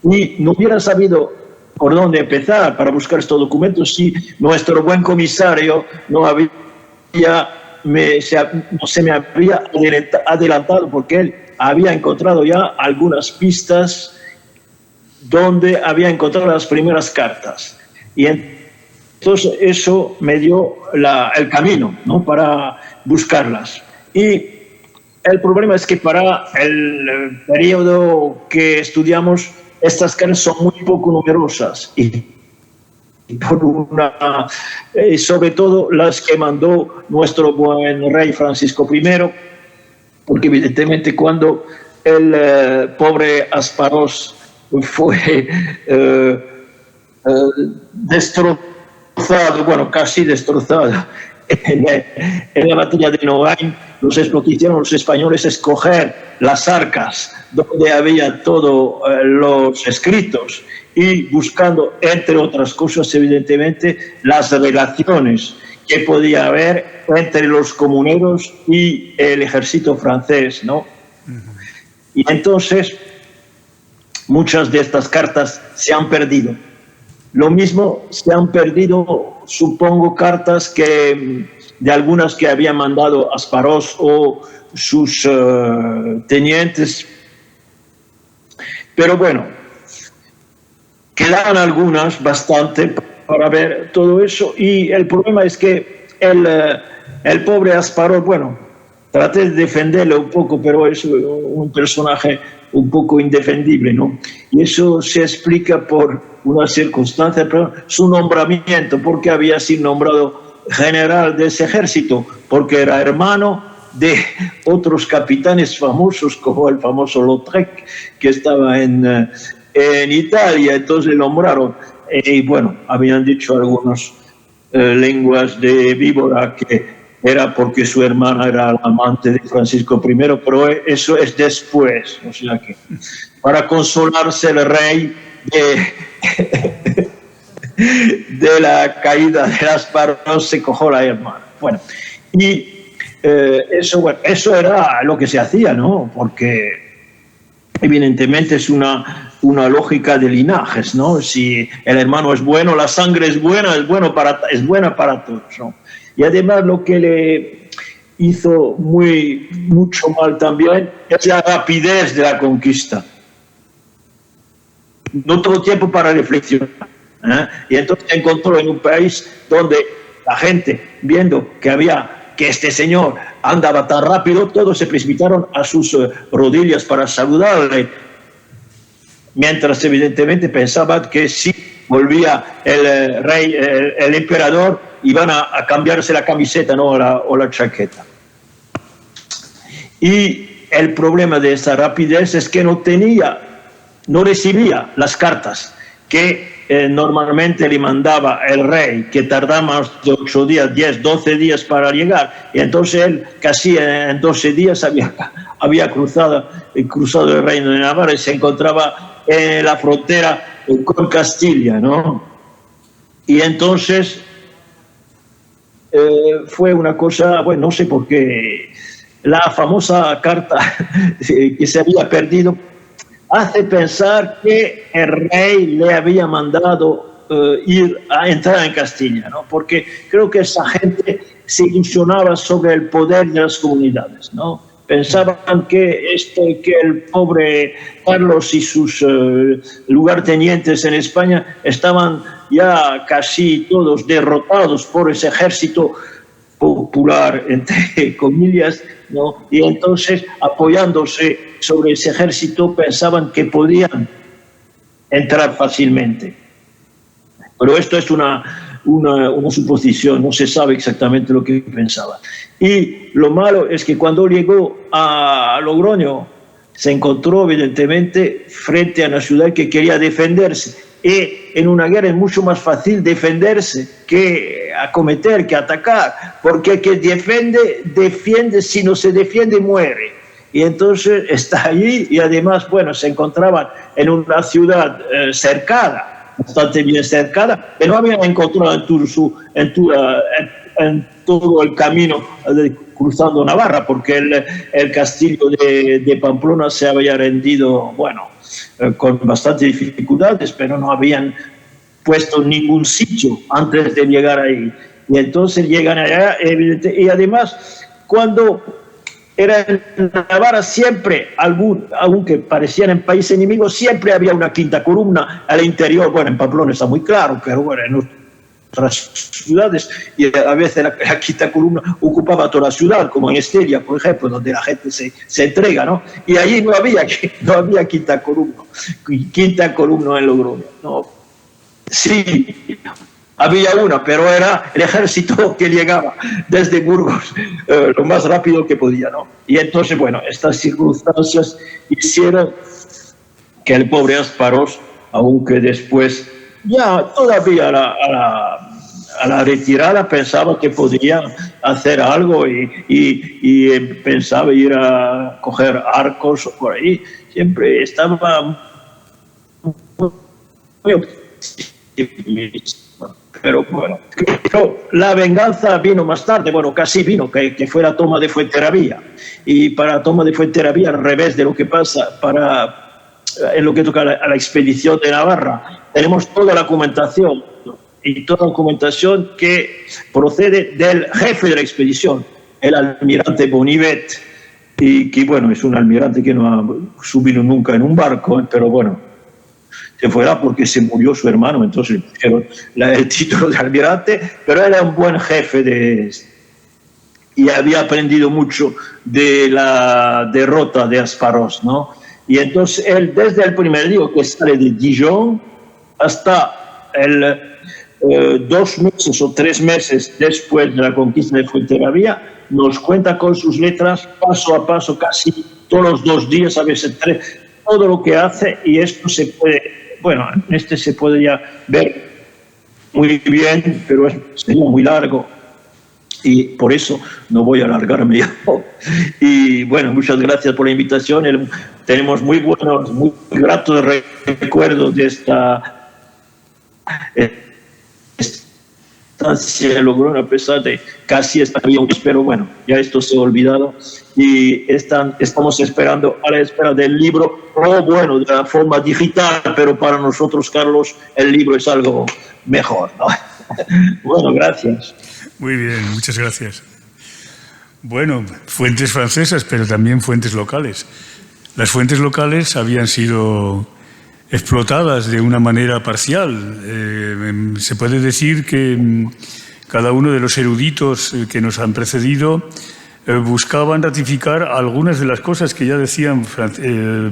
Speaker 7: ni no hubiera sabido por dónde empezar para buscar estos documentos si nuestro buen comisario no se me habría adelantado, porque él había encontrado ya algunas pistas donde había encontrado las primeras cartas. Y entonces eso me dio el camino, ¿no?, para buscarlas. Y el problema es que para el periodo que estudiamos, estas cartas son muy poco numerosas y sobre todo las que mandó nuestro buen rey Francisco I, porque evidentemente cuando el pobre Asparos fue destrozado, bueno, casi destrozado en la batalla de Nogain, lo que hicieron los españoles es coger las arcas donde había todos los escritos y buscando, entre otras cosas, evidentemente, las relaciones que podía haber entre los comuneros y el ejército francés, ¿no? Y entonces muchas de estas cartas se han perdido. Lo mismo se han perdido, supongo, cartas de algunas que había mandado Asparos o sus tenientes. Pero bueno, quedaban algunas, bastante, para ver todo eso. Y el problema es que el pobre Asparos, bueno, traté de defenderlo un poco, pero es un personaje un poco indefendible, ¿no? Y eso se explica por una circunstancia, pero su nombramiento, porque había sido nombrado general de ese ejército, porque era hermano de otros capitanes famosos, como el famoso Lautrec, que estaba en Italia, entonces le nombraron. Y bueno, habían dicho algunas lenguas de víbora que era porque su hermana era la amante de Francisco I, pero eso es después, o sea que para consolarse el rey de la caída de Asparos se cogió la hermana. Bueno, y eso era lo que se hacía, ¿no? Porque evidentemente es una lógica de linajes, ¿no? Si el hermano es bueno, la sangre es buena, es buena para todos, ¿no? Y además lo que le hizo mucho mal también es la rapidez de la conquista. No tuvo tiempo para reflexionar, ¿eh? Y entonces se encontró en un país donde la gente, viendo que este señor andaba tan rápido, todos se precipitaron a sus rodillas para saludarle, mientras evidentemente pensaban que si volvía el rey, el emperador, iban a cambiarse la camiseta, ¿no?, o la chaqueta. Y el problema de esa rapidez es que no recibía las cartas que normalmente le mandaba el rey, que tardaba más de 8 días, 10, 12 días para llegar. Y entonces él casi en 12 días había cruzado el reino de Navarra y se encontraba en la frontera con Castilla, ¿no? Y entonces fue una cosa, bueno, no sé por qué, la famosa carta que se había perdido hace pensar que el rey le había mandado entrar en Castilla, ¿no? Porque creo que esa gente se ilusionaba sobre el poder de las comunidades, ¿no? Pensaban que el pobre Carlos y sus lugartenientes en España estaban ya casi todos derrotados por ese ejército popular, entre comillas, ¿no? Y entonces, apoyándose sobre ese ejército, pensaban que podían entrar fácilmente. Pero esto es una suposición, no se sabe exactamente lo que pensaba. Y lo malo es que cuando llegó a Logroño se encontró evidentemente frente a una ciudad que quería defenderse. Y en una guerra es mucho más fácil defenderse que acometer, que atacar, porque el que defiende, si no se defiende, muere. Y entonces está allí y además, bueno, se encontraban en una ciudad cercada, bastante bien cercada, que no habían encontrado en todo el camino cruzando Navarra, porque el castillo de Pamplona se había rendido, bueno, con bastantes dificultades, pero no habían puesto ningún sitio antes de llegar ahí. Y entonces llegan allá, y además, cuando era en Navarra, siempre, aunque parecían en países enemigos, siempre había una quinta columna al interior. Bueno, en Pamplona está muy claro, pero bueno, en otras ciudades, y a veces la quinta columna ocupaba toda la ciudad, como en Estella, por ejemplo, donde la gente se entrega, ¿no? Y allí no había quinta columna en Logroño, ¿no? Sí, había una, pero era el ejército que llegaba desde Burgos lo más rápido que podía, ¿no? Y entonces, bueno, estas circunstancias hicieron que el pobre Asparos, aunque después ya todavía a la retirada pensaba que podía hacer algo y pensaba ir a coger arcos por ahí, siempre estaba muy optimista. Pero bueno, la venganza vino más tarde, bueno, casi vino, que fue la toma de Fuenterrabía. Y para la toma de Fuenterrabía, al revés de lo que pasa en lo que toca a la expedición de Navarra, tenemos toda la documentación, y toda la documentación que procede del jefe de la expedición, el almirante Bonivet, y que, bueno, es un almirante que no ha subido nunca en un barco, pero bueno, se fuera porque se murió su hermano, entonces pusieron el título de almirante, pero era un buen jefe y había aprendido mucho de la derrota de Asparos, ¿no? Y entonces él, desde el primer día que sale de Dijon hasta 2 meses o 3 meses después de la conquista de Fuenterrabía, nos cuenta con sus letras, paso a paso, casi todos los 2 días, a veces 3, todo lo que hace, y esto se puede, bueno, se puede ya ver muy bien, pero sería muy largo, y por eso no voy a alargarme yo. Y bueno, muchas gracias por la invitación. Tenemos muy buenos, muy gratos recuerdos de esta estancia en Logroño, a pesar de casi está bien, pero bueno, ya esto se ha olvidado y estamos esperando a la espera del libro, bueno, de la forma digital, pero para nosotros, Carlos, el libro es algo mejor, ¿no? Bueno, gracias.
Speaker 3: Muy bien, muchas gracias. Bueno, fuentes francesas, pero también fuentes locales. Las fuentes locales habían sido explotadas de una manera parcial. Se puede decir que cada uno de los eruditos que nos han precedido buscaban ratificar algunas de las cosas que ya decían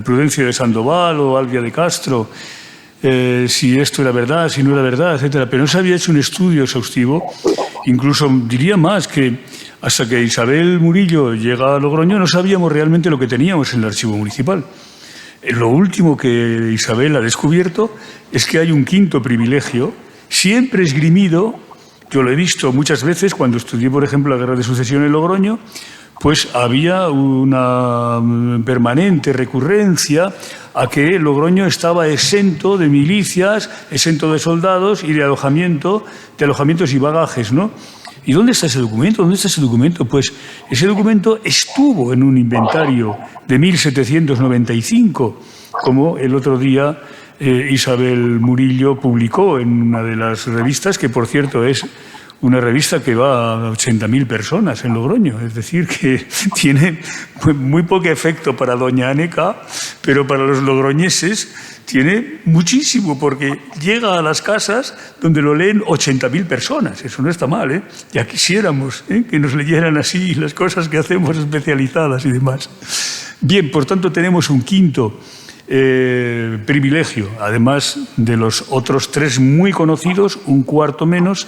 Speaker 3: Prudencio de Sandoval o Albia de Castro, si esto era verdad, si no era verdad, etcétera. Pero no se había hecho un estudio exhaustivo. Incluso diría más que hasta que Isabel Murillo llega a Logroño no sabíamos realmente lo que teníamos en el archivo municipal. Lo último que Isabel ha descubierto es que hay un quinto privilegio, siempre esgrimido. Yo lo he visto muchas veces cuando estudié, por ejemplo, la Guerra de Sucesión en Logroño, pues había una permanente recurrencia a que Logroño estaba exento de milicias, exento de soldados y de alojamientos y bagajes, ¿no? ¿Y dónde está ese documento? ¿Dónde está ese documento? Pues ese documento estuvo en un inventario de 1795, como el otro día Isabel Murillo publicó en una de las revistas, que por cierto es una revista que va a 80.000 personas en Logroño, es decir, que tiene muy poco efecto para doña Aneca, pero para los logroñeses tiene muchísimo, porque llega a las casas donde lo leen 80.000 personas. Eso no está mal, ¿eh? Ya quisiéramos que nos leyeran así las cosas que hacemos especializadas y demás. Bien, por tanto tenemos un quinto privilegio, además de los otros 3 muy conocidos, un cuarto menos,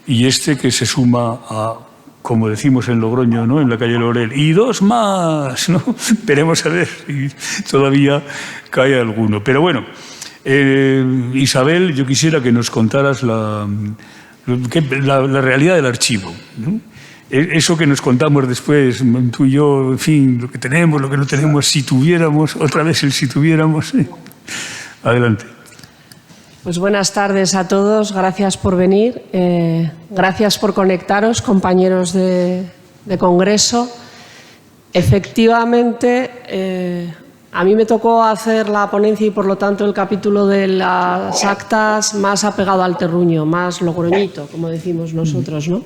Speaker 3: y este que se suma a, como decimos en Logroño, ¿no?, en la calle Laurel, y 2 más, ¿no? Esperemos a ver si todavía cae alguno. Pero bueno, Isabel, yo quisiera que nos contaras la realidad del archivo, ¿no? Eso que nos contamos después, tú y yo, en fin, lo que tenemos, lo que no tenemos, si tuviéramos, otra vez el si tuviéramos. Adelante.
Speaker 2: Pues buenas tardes a todos, gracias por venir, gracias por conectaros, compañeros de Congreso. Efectivamente, a mí me tocó hacer la ponencia y, por lo tanto, el capítulo de las actas más apegado al terruño, más logroñito, como decimos nosotros, ¿no?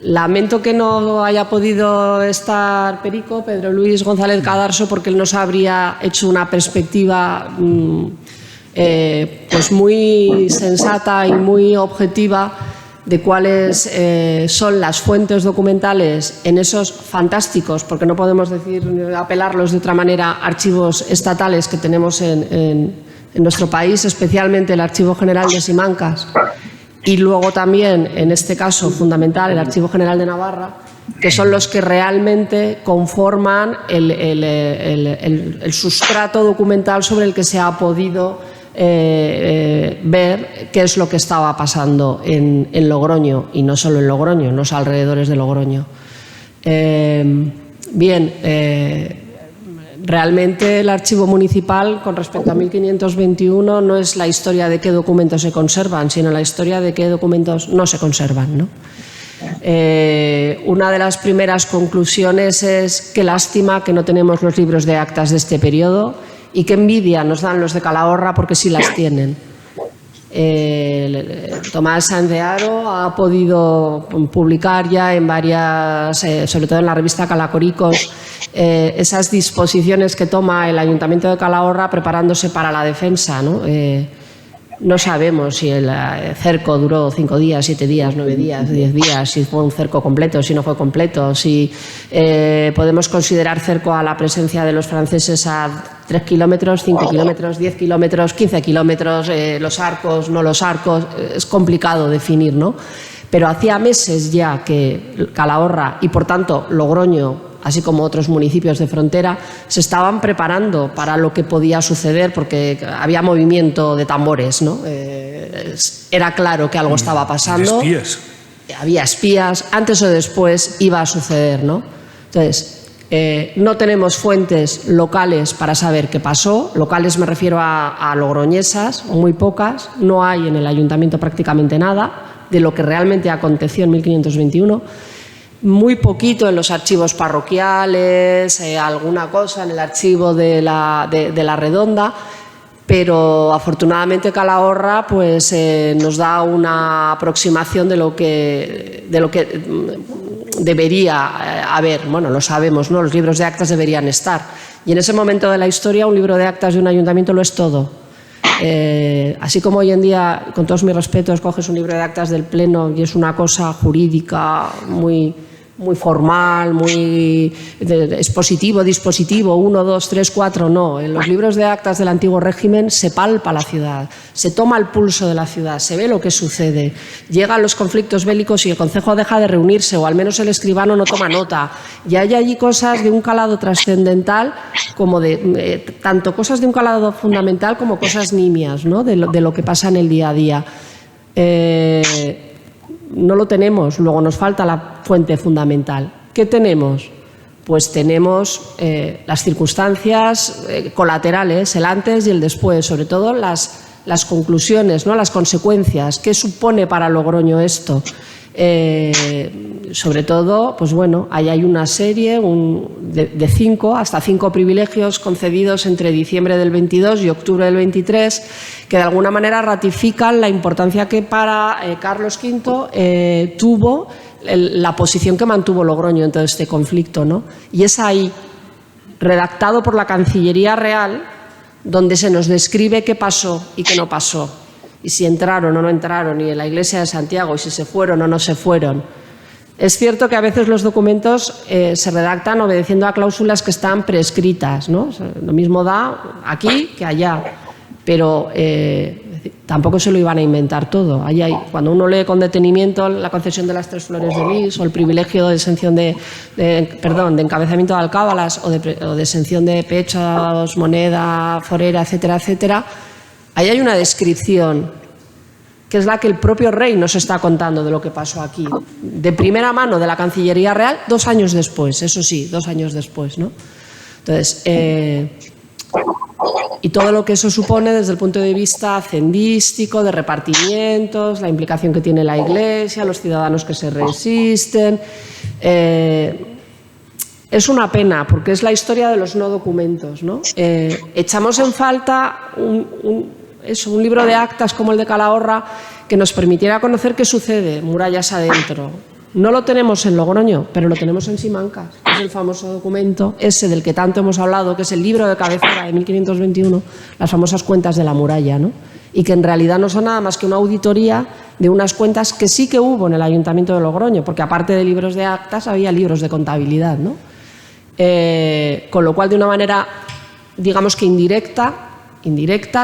Speaker 2: Lamento que no haya podido estar Perico, Pedro Luis González Cadarso, porque él nos habría hecho una perspectiva pues muy sensata y muy objetiva de cuáles son las fuentes documentales en esos fantásticos, porque no podemos apelarlos de otra manera, archivos estatales que tenemos en nuestro país, especialmente el Archivo General de Simancas. Y luego también, en este caso fundamental, el Archivo General de Navarra, que son los que realmente conforman el sustrato documental sobre el que se ha podido ver qué es lo que estaba pasando en Logroño, y no solo en Logroño, en los alrededores de Logroño. Realmente el archivo municipal, con respecto a 1521, no es la historia de qué documentos se conservan, sino la historia de qué documentos no se conservan, ¿no? Una de las primeras conclusiones es qué lástima que no tenemos los libros de actas de este periodo, y qué envidia nos dan los de Calahorra, porque sí las tienen. Tomás Sáenz de Haro ha podido publicar ya en varias, sobre todo en la revista Calacoricos, esas disposiciones que toma el Ayuntamiento de Calahorra preparándose para la defensa, ¿no? No sabemos si el cerco duró 5 días, 7 días, 9 días, 10 días, si fue un cerco completo, si no fue completo, si podemos considerar cerco a la presencia de los franceses a 3 kilómetros, 5 kilómetros, 10 kilómetros, 15 kilómetros, los arcos, no los arcos, es complicado definir, ¿no? Pero hacía meses ya que Calahorra y, por tanto, Logroño, así como otros municipios de frontera, se estaban preparando para lo que podía suceder, porque había movimiento de tambores, ¿no? Era claro que algo estaba pasando.
Speaker 3: Espías.
Speaker 2: Había espías, antes o después iba a suceder, ¿no? Entonces, no tenemos fuentes locales para saber qué pasó. Locales me refiero a logroñesas, muy pocas. No hay en el ayuntamiento prácticamente nada de lo que realmente aconteció en 1521. Muy poquito en los archivos parroquiales, alguna cosa en el archivo de la Redonda, pero afortunadamente Calahorra pues, nos da una aproximación de lo que debería haber. Bueno, lo sabemos, ¿no? Los libros de actas deberían estar. Y en ese momento de la historia, un libro de actas de un ayuntamiento lo es todo. Así como hoy en día, con todos mis respetos, coges un libro de actas del Pleno y es una cosa jurídica muy formal, muy expositivo, dispositivo, 1, 2, 3, 4, no. En los libros de actas del antiguo régimen se palpa la ciudad, se toma el pulso de la ciudad, se ve lo que sucede. Llegan los conflictos bélicos y el concejo deja de reunirse, o al menos el escribano no toma nota. Y hay allí cosas de un calado trascendental, como tanto cosas de un calado fundamental como cosas nimias, ¿no? de lo que pasa en el día a día. No lo tenemos, luego nos falta la fuente fundamental. ¿Qué tenemos? Pues tenemos las circunstancias colaterales, el antes y el después, sobre todo las conclusiones, ¿no? Las consecuencias. ¿Qué supone para Logroño esto? Sobre todo, pues bueno, ahí hay una serie de 5, hasta 5 privilegios concedidos entre diciembre del 22 y octubre del 23, que de alguna manera ratifican la importancia que para Carlos V tuvo la posición que mantuvo Logroño en todo este conflicto, ¿no? Y es ahí, redactado por la Cancillería Real, donde se nos describe qué pasó y qué no pasó, y si entraron o no entraron, y en la iglesia de Santiago, y si se fueron o no se fueron. Es cierto que a veces los documentos se redactan obedeciendo a cláusulas que están prescritas, ¿no? O sea, lo mismo da aquí que allá, pero tampoco se lo iban a inventar todo. Cuando uno lee con detenimiento la concesión de las 3 flores de lis o el privilegio de exención de encabezamiento de alcábalas o de exención de pechos, moneda, forera, etcétera, etcétera, ahí hay una descripción que es la que el propio rey nos está contando de lo que pasó aquí, de primera mano de la Cancillería Real, 2 años después, eso sí, 2 años después, ¿no? Entonces, y todo lo que eso supone desde el punto de vista hacendístico, de repartimientos, la implicación que tiene la Iglesia, los ciudadanos que se resisten. Es una pena, porque es la historia de los no documentos, ¿no? Echamos en falta un libro de actas como el de Calahorra que nos permitiera conocer qué sucede murallas adentro. No lo tenemos en Logroño, pero lo tenemos en Simancas, que es el famoso documento ese del que tanto hemos hablado, que es el libro de cabecera de 1521, las famosas cuentas de la muralla, ¿no? Y que en realidad no son nada más que una auditoría de unas cuentas que sí que hubo en el Ayuntamiento de Logroño, porque aparte de libros de actas había libros de contabilidad, ¿no? Con lo cual, de una manera, digamos que indirecta,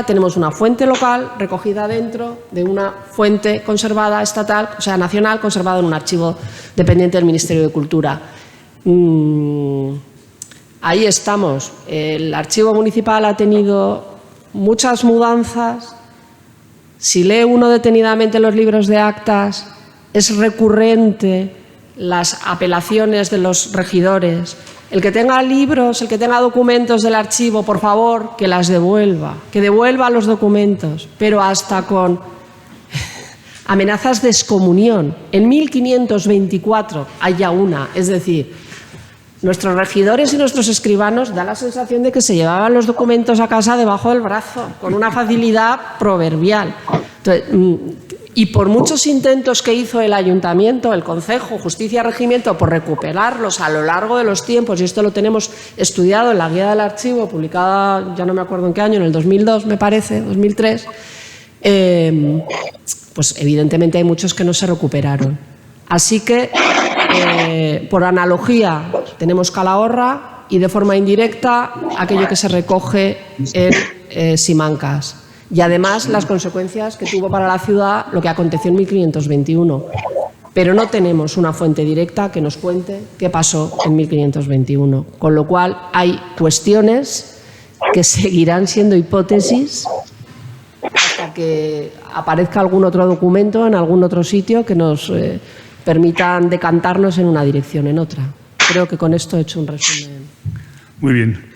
Speaker 2: tenemos una fuente local recogida dentro de una fuente conservada estatal, o sea, nacional, conservada en un archivo dependiente del Ministerio de Cultura. Ahí estamos. El archivo municipal ha tenido muchas mudanzas. Si lee uno detenidamente los libros de actas, es recurrente las apelaciones de los regidores. El que tenga libros, el que tenga documentos del archivo, por favor, que las devuelva, que devuelva los documentos, pero hasta con amenazas de excomunión. En 1524 hay ya una, es decir, nuestros regidores y nuestros escribanos da la sensación de que se llevaban los documentos a casa debajo del brazo, con una facilidad proverbial. Entonces, y por muchos intentos que hizo el Ayuntamiento, el Concejo, Justicia, Regimiento, por recuperarlos a lo largo de los tiempos, y esto lo tenemos estudiado en la Guía del Archivo, publicada, ya no me acuerdo en qué año, en el 2002, me parece, 2003, pues evidentemente hay muchos que no se recuperaron. Así que, por analogía, tenemos Calahorra y de forma indirecta aquello que se recoge en Simancas. Y además las consecuencias que tuvo para la ciudad lo que aconteció en 1521. Pero no tenemos una fuente directa que nos cuente qué pasó en 1521. Con lo cual hay cuestiones que seguirán siendo hipótesis hasta que aparezca algún otro documento en algún otro sitio que nos permitan decantarnos en una dirección, en otra. Creo que con esto he hecho un resumen.
Speaker 3: Muy bien.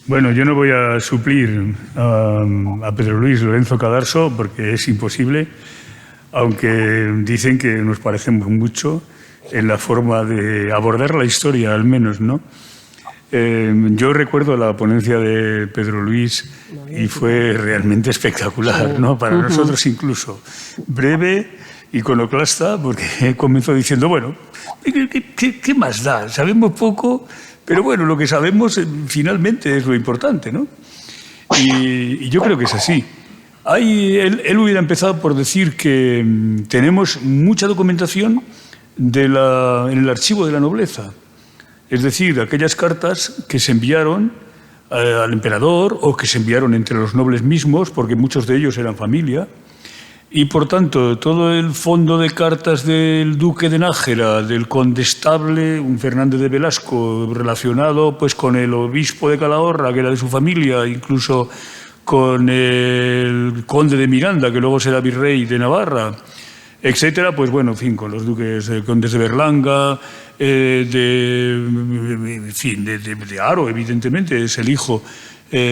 Speaker 3: Bueno, yo no voy a suplir a Pedro Luis Lorenzo Cadarso porque es imposible, aunque dicen que nos parecemos mucho en la forma de abordar la historia, al menos, ¿no? Yo recuerdo la ponencia de Pedro Luis y fue realmente espectacular, ¿no? Para nosotros incluso. Breve, iconoclasta, porque comenzó diciendo, bueno, ¿qué más da? Sabemos poco, pero bueno, lo que sabemos finalmente es lo importante, ¿no? Y yo creo que es así. Él hubiera empezado por decir que tenemos mucha documentación en el archivo de la nobleza. Es decir, aquellas cartas que se enviaron al emperador o que se enviaron entre los nobles mismos, porque muchos de ellos eran familia. Y, por tanto, todo el fondo de cartas del duque de Nájera, del condestable, un Fernández de Velasco, relacionado pues, con el obispo de Calahorra, que era de su familia, incluso con el conde de Miranda, que luego será virrey de Navarra, etcétera, pues bueno, en fin, con los duques, condes de Berlanga, de Haro, evidentemente, es el hijo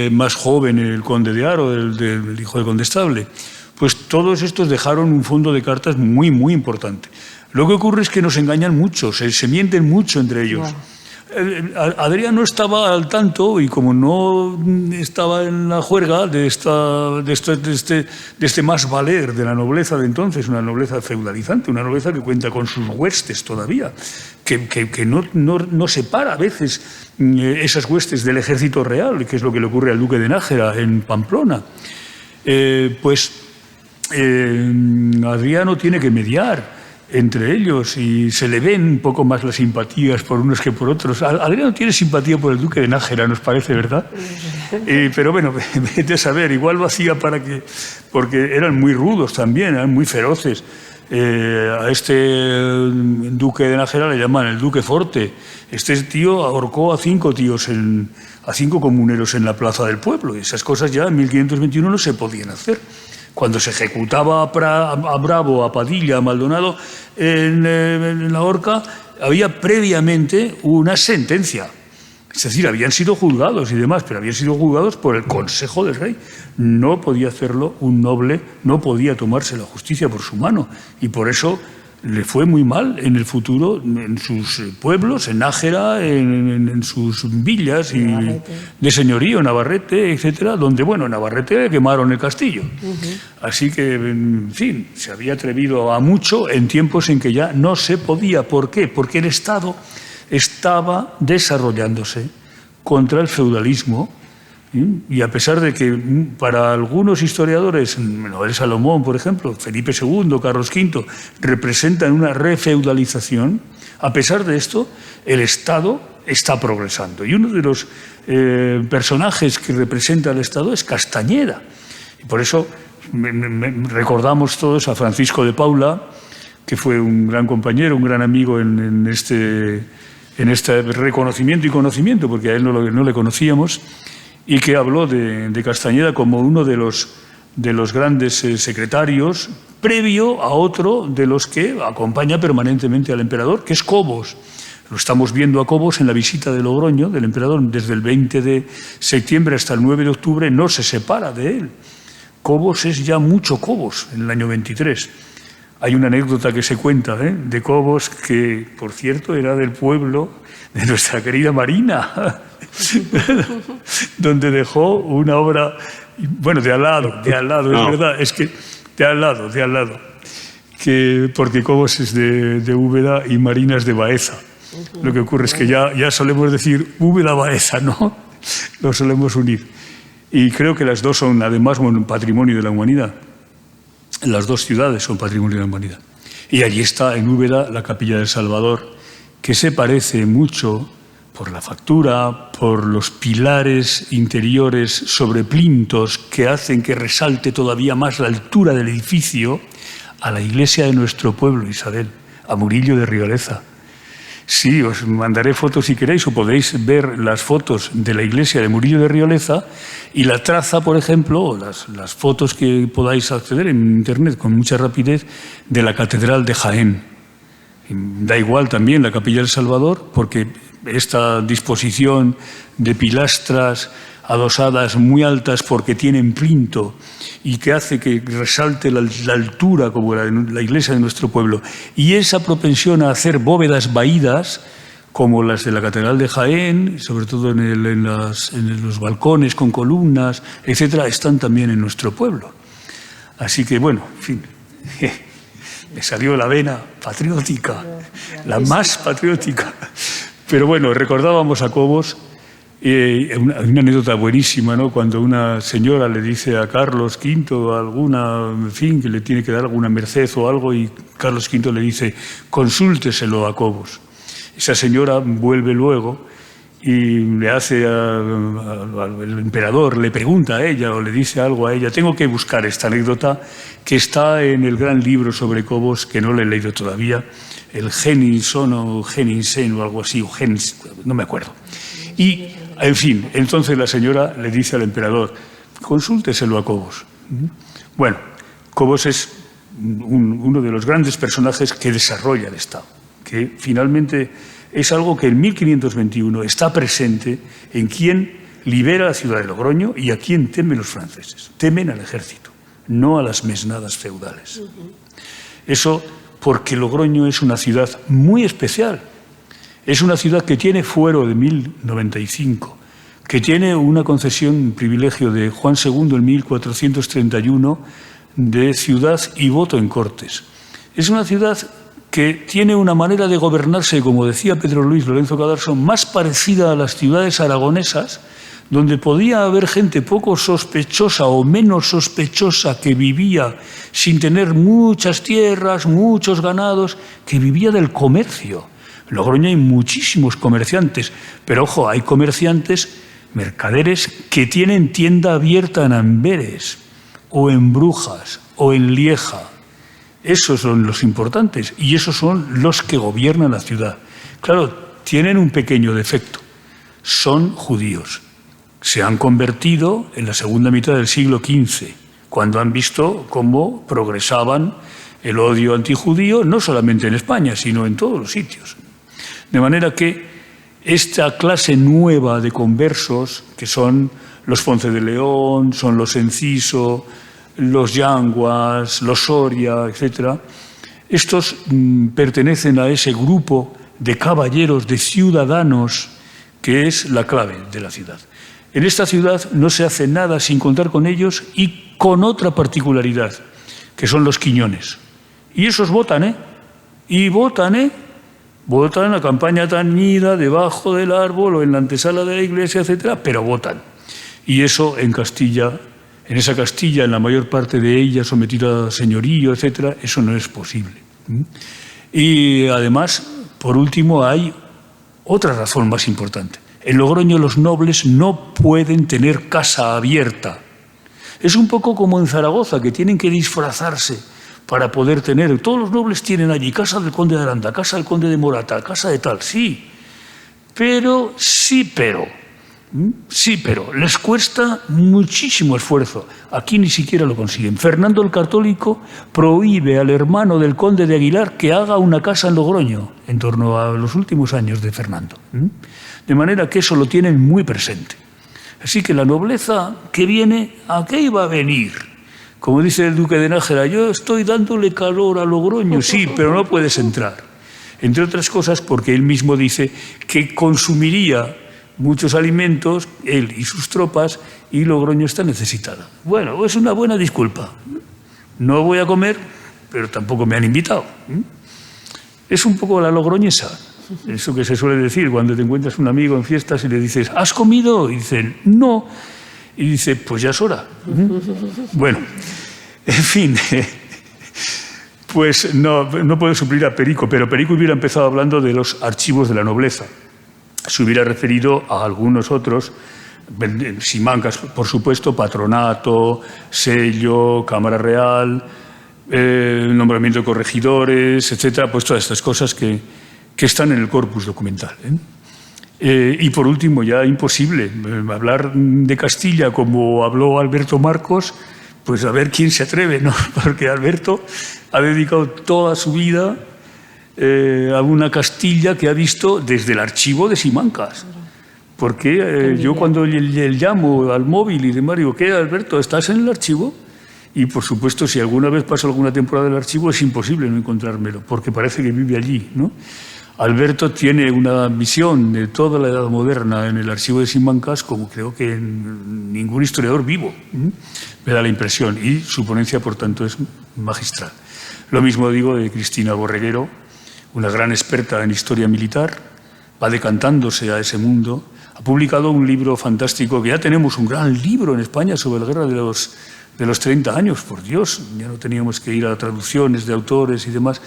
Speaker 3: más joven, el conde de Haro, el hijo del condestable. Pues todos estos dejaron un fondo de cartas muy, muy importante. Lo que ocurre es que nos engañan mucho, se mienten mucho entre ellos. Wow. Adrián no estaba al tanto y como no estaba en la juerga de este más valer de la nobleza de entonces, una nobleza feudalizante, una nobleza que cuenta con sus huestes todavía, que no separa a veces esas huestes del ejército real, que es lo que le ocurre al duque de Nájera en Pamplona. Adriano tiene que mediar entre ellos y se le ven un poco más las simpatías por unos que por otros. Adriano tiene simpatía por el duque de Nájera, nos parece, ¿verdad? Pero bueno, vete a saber, igual lo hacía porque eran muy rudos también, eran muy feroces. A este duque de Nájera le llaman el duque Forte. Este tío ahorcó a 5 tíos, a 5 comuneros en la plaza del pueblo. Y esas cosas ya en 1521 no se podían hacer. Cuando se ejecutaba a Bravo, a Padilla, a Maldonado en la horca, había previamente una sentencia. Es decir, habían sido juzgados y demás, pero habían sido juzgados por el consejo del rey. No podía hacerlo un noble, no podía tomarse la justicia por su mano. Y por eso le fue muy mal en el futuro en sus pueblos, en Nájera, en sus villas y de señorío, Navarrete, etcétera, donde, bueno, en Navarrete quemaron el castillo. Así que, en fin, se había atrevido a mucho en tiempos en que ya no se podía. ¿Por qué? Porque el Estado estaba desarrollándose contra el feudalismo. Y a pesar de que para algunos historiadores, Noel Salomón, por ejemplo, Felipe II, Carlos V, representan una refeudalización, a pesar de esto, el Estado está progresando. Y uno de los personajes que representa al Estado es Castañeda. Y por eso recordamos todos a Francisco de Paula, que fue un gran compañero, un gran amigo en este reconocimiento y conocimiento, porque a él no le conocíamos, y que habló de Castañeda como uno de los grandes secretarios, previo a otro de los que acompaña permanentemente al emperador, que es Cobos. Lo estamos viendo a Cobos en la visita de Logroño del emperador. Desde el 20 de septiembre hasta el 9 de octubre no se separa de él. Cobos es ya mucho Cobos en el año 23. Hay una anécdota que se cuenta de Cobos, que, por cierto, era del pueblo de nuestra querida Marina, donde dejó una obra, bueno, de al lado, no. Es verdad, es que de al lado, porque Cobos es de Úbeda y Marina es de Baeza. Lo que ocurre es que ya solemos decir Úbeda-Baeza, ¿no? Lo solemos unir. Y creo que las dos son, además, un patrimonio de la humanidad. Las dos ciudades son patrimonio de la humanidad. Y allí está, en Úbeda, la Capilla del Salvador, que se parece mucho por la factura, por los pilares interiores sobre plintos que hacen que resalte todavía más la altura del edificio, a la iglesia de nuestro pueblo, Isabel, a Murillo de Rioleza. Sí, os mandaré fotos si queréis, o podéis ver las fotos de la iglesia de Murillo de Rioleza y la traza, por ejemplo, o las fotos que podáis acceder en Internet con mucha rapidez de la Catedral de Jaén. Da igual también la Capilla del Salvador, porque esta disposición de pilastras adosadas muy altas porque tienen plinto y que hace que resalte la altura como la iglesia de nuestro pueblo, y esa propensión a hacer bóvedas vaídas como las de la Catedral de Jaén, sobre todo en los balcones con columnas, etcétera, están también en nuestro pueblo. Así que, bueno, en fin, me salió la vena patriótica, la más patriótica. Pero bueno, recordábamos a Cobos. Una anécdota buenísima, ¿no? Cuando una señora le dice a Carlos V alguna, en fin, que le tiene que dar alguna merced o algo, y Carlos V le dice, consúlteselo a Cobos. Esa señora vuelve luego y le hace al emperador, le pregunta a ella o le dice algo a ella. Tengo que buscar esta anécdota que está en el gran libro sobre Cobos, que no le he leído todavía, el Geninson o Geninsen o algo así, o no me acuerdo. Y, en fin, entonces la señora le dice al emperador, consúlteselo a Cobos. Bueno, Cobos es uno de los grandes personajes que desarrolla el Estado, que finalmente es algo que en 1521 está presente en quien libera la ciudad de Logroño y a quien temen los franceses. Temen al ejército, no a las mesnadas feudales. Eso porque Logroño es una ciudad muy especial. Es una ciudad que tiene fuero de 1095, que tiene una concesión, un privilegio de Juan II en 1431 de ciudad y voto en Cortes. Es una ciudad que tiene una manera de gobernarse, como decía Pedro Luis Lorenzo Cadarso, más parecida a las ciudades aragonesas, donde podía haber gente poco sospechosa o menos sospechosa que vivía sin tener muchas tierras, muchos ganados, que vivía del comercio. En Logroño hay muchísimos comerciantes, pero ojo, hay comerciantes, mercaderes, que tienen tienda abierta en Amberes, o en Brujas, o en Lieja. Esos son los importantes y esos son los que gobiernan la ciudad. Claro, tienen un pequeño defecto. Son judíos. Se han convertido en la segunda mitad del siglo XV, cuando han visto cómo progresaban el odio antijudío, no solamente en España, sino en todos los sitios. De manera que esta clase nueva de conversos, que son los Ponce de León, son los Enciso, los Yanguas, los Soria, etc., estos pertenecen a ese grupo de caballeros, de ciudadanos, que es la clave de la ciudad. En esta ciudad no se hace nada sin contar con ellos y con otra particularidad, que son los quiñones. Y esos votan, ¿eh? Y votan, ¿eh? Votan a campaña tañida debajo del árbol o en la antesala de la iglesia, etcétera, pero votan. Y eso en Castilla, en esa Castilla, en la mayor parte de ella sometida a señorío, etcétera, eso no es posible. Y además, por último, hay otra razón más importante. En Logroño los nobles no pueden tener casa abierta. Es un poco como en Zaragoza, que tienen que disfrazarse para poder tener. Todos los nobles tienen allí casa del conde de Aranda, casa del conde de Morata, casa de tal, sí. Pero les cuesta muchísimo esfuerzo. Aquí ni siquiera lo consiguen. Fernando el Católico prohíbe al hermano del conde de Aguilar que haga una casa en Logroño, en torno a los últimos años de Fernando. De manera que eso lo tienen muy presente. Así que la nobleza que viene, ¿a qué iba a venir? Como dice el duque de Nájera, yo estoy dándole calor a Logroño, sí, pero no puedes entrar. Entre otras cosas porque él mismo dice que consumiría muchos alimentos, él y sus tropas, y Logroño está necesitada. Bueno, es una buena disculpa. No voy a comer, pero tampoco me han invitado. Es un poco la logroñesa. Eso que se suele decir cuando te encuentras un amigo en fiestas y le dices, ¿has comido? Y dicen, no. Y dice, pues ya es hora. Bueno, en fin, pues no puedo suplir a Perico, pero Perico hubiera empezado hablando de los archivos de la nobleza. Se hubiera referido a algunos otros, Simancas, por supuesto, patronato, sello, Cámara Real, nombramiento de corregidores, etcétera, pues todas estas cosas que están en el corpus documental. Y por último, ya imposible hablar de Castilla como habló Alberto Marcos, pues a ver quién se atreve, ¿no? Porque Alberto ha dedicado toda su vida a una Castilla que ha visto desde el archivo de Simancas. Porque yo cuando le llamo al móvil y demás digo, ¿qué, Alberto, estás en el archivo? Y por supuesto, si alguna vez paso alguna temporada del archivo, es imposible no encontrármelo, porque parece que vive allí, ¿no? Alberto tiene una visión de toda la Edad Moderna en el archivo de Simancas como creo que ningún historiador vivo me da la impresión, y su ponencia, por tanto, es magistral. Lo mismo digo de Cristina Borreguero, una gran experta en historia militar, va decantándose a ese mundo, ha publicado un libro fantástico, que ya tenemos un gran libro en España sobre la guerra de los 30 años, por Dios, ya no teníamos que ir a traducciones de autores y demás,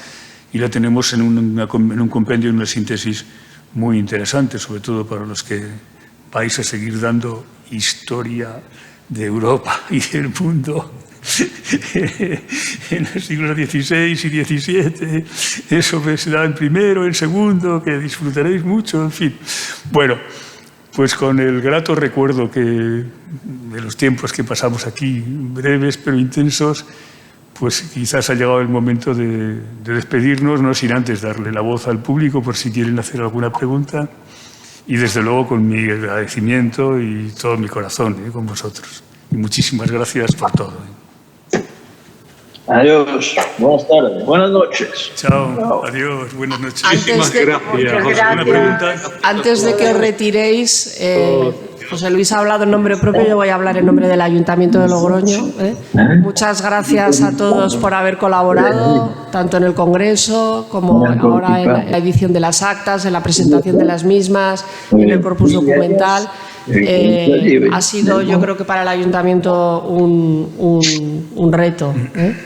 Speaker 3: y la tenemos en un compendio, en una síntesis muy interesante, sobre todo para los que vais a seguir dando historia de Europa y del mundo en los siglos XVI y XVII. Eso será en primero, en segundo, que disfrutaréis mucho, en fin. Bueno, pues con el grato recuerdo de los tiempos que pasamos aquí, breves pero intensos, pues quizás ha llegado el momento de despedirnos, no sin antes darle la voz al público por si quieren hacer alguna pregunta, y desde luego con mi agradecimiento y todo mi corazón con vosotros. Y muchísimas gracias por todo.
Speaker 7: Adiós, buenas tardes, buenas noches.
Speaker 3: Chao, adiós, buenas noches.
Speaker 2: Antes de que os retiréis, José Luis ha hablado en nombre propio, yo voy a hablar en nombre del Ayuntamiento de Logroño. Muchas gracias a todos por haber colaborado, tanto en el Congreso como ahora en la edición de las actas, en la presentación de las mismas, en el corpus documental. Ha sido, yo creo que para el ayuntamiento un reto,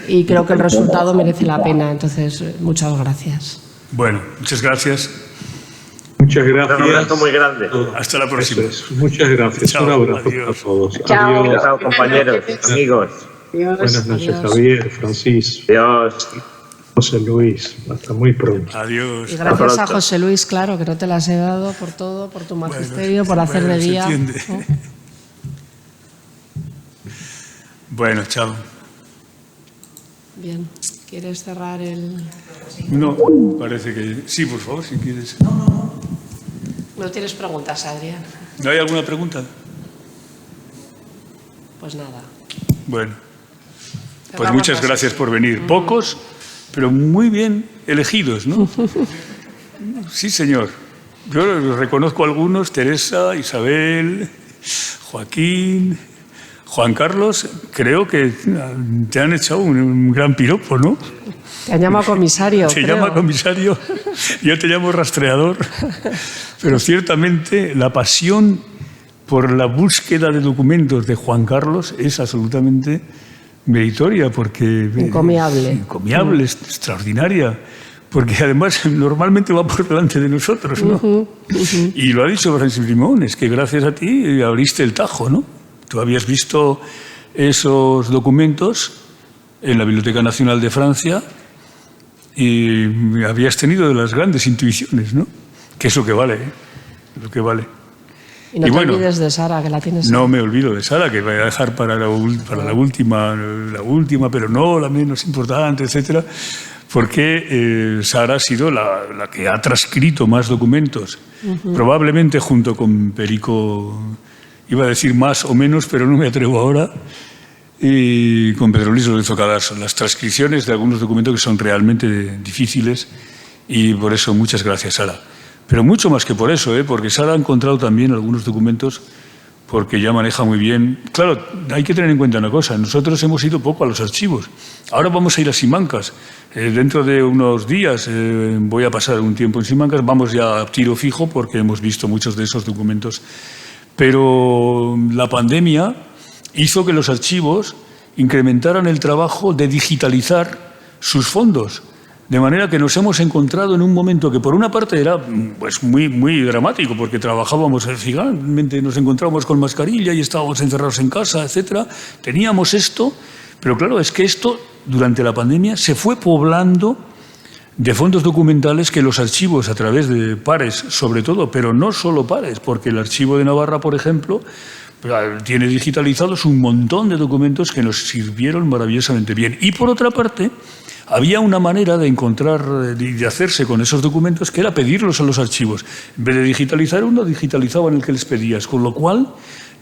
Speaker 2: y creo que el resultado merece la pena. Entonces, muchas gracias.
Speaker 3: Bueno, muchas gracias.
Speaker 4: Muchas gracias.
Speaker 5: Un abrazo muy grande.
Speaker 3: Hasta la próxima.
Speaker 4: Muchas gracias.
Speaker 3: Chao,
Speaker 4: Un abrazo
Speaker 3: adiós.
Speaker 4: para todos.
Speaker 6: Chao.
Speaker 4: Adiós.
Speaker 5: Chao, compañeros, amigos.
Speaker 4: Buenas noches,
Speaker 2: Adiós.
Speaker 4: Javier, Francis,
Speaker 5: Dios.
Speaker 4: José Luis. Hasta muy pronto.
Speaker 3: Adiós.
Speaker 2: Y gracias a José Luis, claro, que no te las he dado por todo, por tu magisterio, por hacer de
Speaker 3: se
Speaker 2: guía.
Speaker 3: entiende.
Speaker 2: ¿no?
Speaker 3: Bueno, chao.
Speaker 2: Bien, ¿quieres cerrar el...?
Speaker 3: No, parece que... Sí, por favor, si quieres.
Speaker 2: ¿No tienes preguntas, Adrián?
Speaker 3: ¿No hay alguna pregunta?
Speaker 2: Pues nada.
Speaker 3: Bueno, pues
Speaker 2: Cerramos
Speaker 3: muchas
Speaker 2: la
Speaker 3: gracias
Speaker 2: sesión.
Speaker 3: por venir. Pocos, pero muy bien elegidos, ¿no? Sí, señor. Yo reconozco a algunos, Teresa, Isabel, Joaquín, Juan Carlos. Creo que te han echado un gran piropo, ¿no?
Speaker 2: Te han llamado comisario,
Speaker 3: Te
Speaker 2: creo.
Speaker 3: llama comisario, yo te llamo rastreador. Pero ciertamente la pasión por la búsqueda de documentos de Juan Carlos es absolutamente meritoria, porque...
Speaker 2: Encomiable.
Speaker 3: Encomiable, extraordinaria, porque además normalmente va por delante de nosotros, ¿no? Y lo ha dicho Francis Limón, es que gracias a ti abriste el Tajo, ¿no? Tú habías visto esos documentos en la Biblioteca Nacional de Francia y habías tenido de las grandes intuiciones, ¿no? Que es lo que vale, ¿eh? Lo que vale.
Speaker 2: Y no
Speaker 3: Y
Speaker 2: te
Speaker 3: bueno,
Speaker 2: olvides de Sara, que la tienes.
Speaker 3: No me olvido de Sara, que voy a dejar para la última, pero no la menos importante, etcétera, porque Sara ha sido la que ha transcrito más documentos, probablemente junto con Perico, iba a decir más o menos, pero no me atrevo ahora, y con Pedro Luis Lorenzo Cadasson, las transcripciones de algunos documentos que son realmente difíciles, y por eso muchas gracias, Sara. Pero mucho más que por eso, porque Sara ha encontrado también algunos documentos porque ya maneja muy bien. Claro, hay que tener en cuenta una cosa, nosotros hemos ido poco a los archivos. Ahora vamos a ir a Simancas. Dentro de unos días voy a pasar un tiempo en Simancas, vamos ya a tiro fijo porque hemos visto muchos de esos documentos. Pero la pandemia hizo que los archivos incrementaran el trabajo de digitalizar sus fondos. De manera que nos hemos encontrado en un momento que por una parte era pues muy dramático, porque trabajábamos, finalmente nos encontrábamos con mascarilla y estábamos encerrados en casa, etcétera. Teníamos esto, pero claro, es que esto durante la pandemia se fue poblando de fondos documentales que los archivos a través de pares, sobre todo, pero no solo pares, porque el Archivo de Navarra, por ejemplo, tiene digitalizados un montón de documentos que nos sirvieron maravillosamente bien. Y por otra parte, había una manera de encontrar, de hacerse con esos documentos, que era pedirlos a los archivos. En vez de digitalizar uno, digitalizaban el que les pedías, con lo cual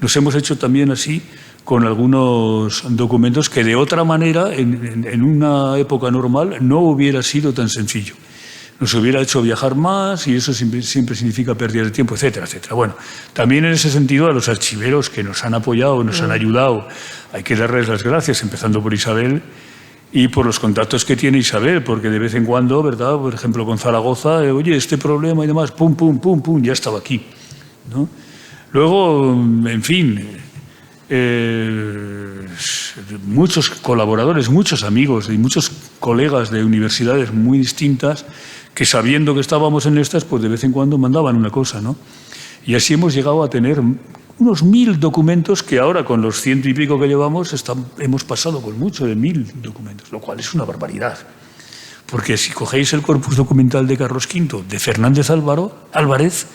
Speaker 3: nos hemos hecho también así con algunos documentos que de otra manera, en una época normal, no hubiera sido tan sencillo. Nos hubiera hecho viajar más y eso siempre significa pérdida de tiempo, etcétera, etcétera. Bueno, también en ese sentido a los archiveros que nos han apoyado, nos han ayudado, hay que darles las gracias, empezando por Isabel y por los contactos que tiene Isabel, porque de vez en cuando, ¿verdad? Por ejemplo, con Zaragoza, oye, este problema y demás, pum, pum, pum, pum, ya estaba aquí, ¿no? Luego, en fin, muchos colaboradores, muchos amigos y muchos colegas de universidades muy distintas que sabiendo que estábamos en estas, pues de vez en cuando mandaban una cosa, ¿no? Y así hemos llegado a tener unos 1000 documentos que ahora con los 100 y pico que llevamos hemos pasado con mucho de 1000 documentos, lo cual es una barbaridad. Porque si cogéis el corpus documental de Carlos V, de Fernández Álvarez,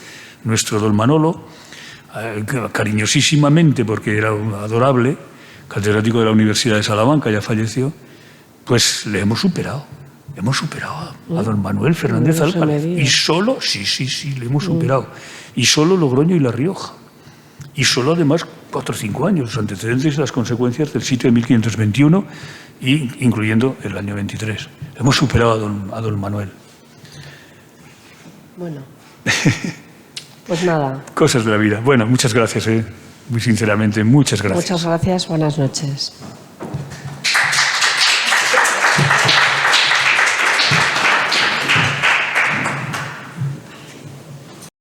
Speaker 3: nuestro don Manolo, cariñosísimamente, porque era adorable, catedrático de la Universidad de Salamanca, ya falleció, pues le hemos superado. Hemos superado a don Manuel Fernández Álvarez. Y solo, sí, le hemos superado. Y solo Logroño y La Rioja. Y solo además 4 o 5 años, los antecedentes y las consecuencias del sitio de 1521, incluyendo el año 23. Hemos superado a don Manuel.
Speaker 2: Bueno, pues nada.
Speaker 3: Cosas de la vida. Bueno, muchas gracias, muy sinceramente, muchas gracias.
Speaker 2: Muchas gracias, buenas noches.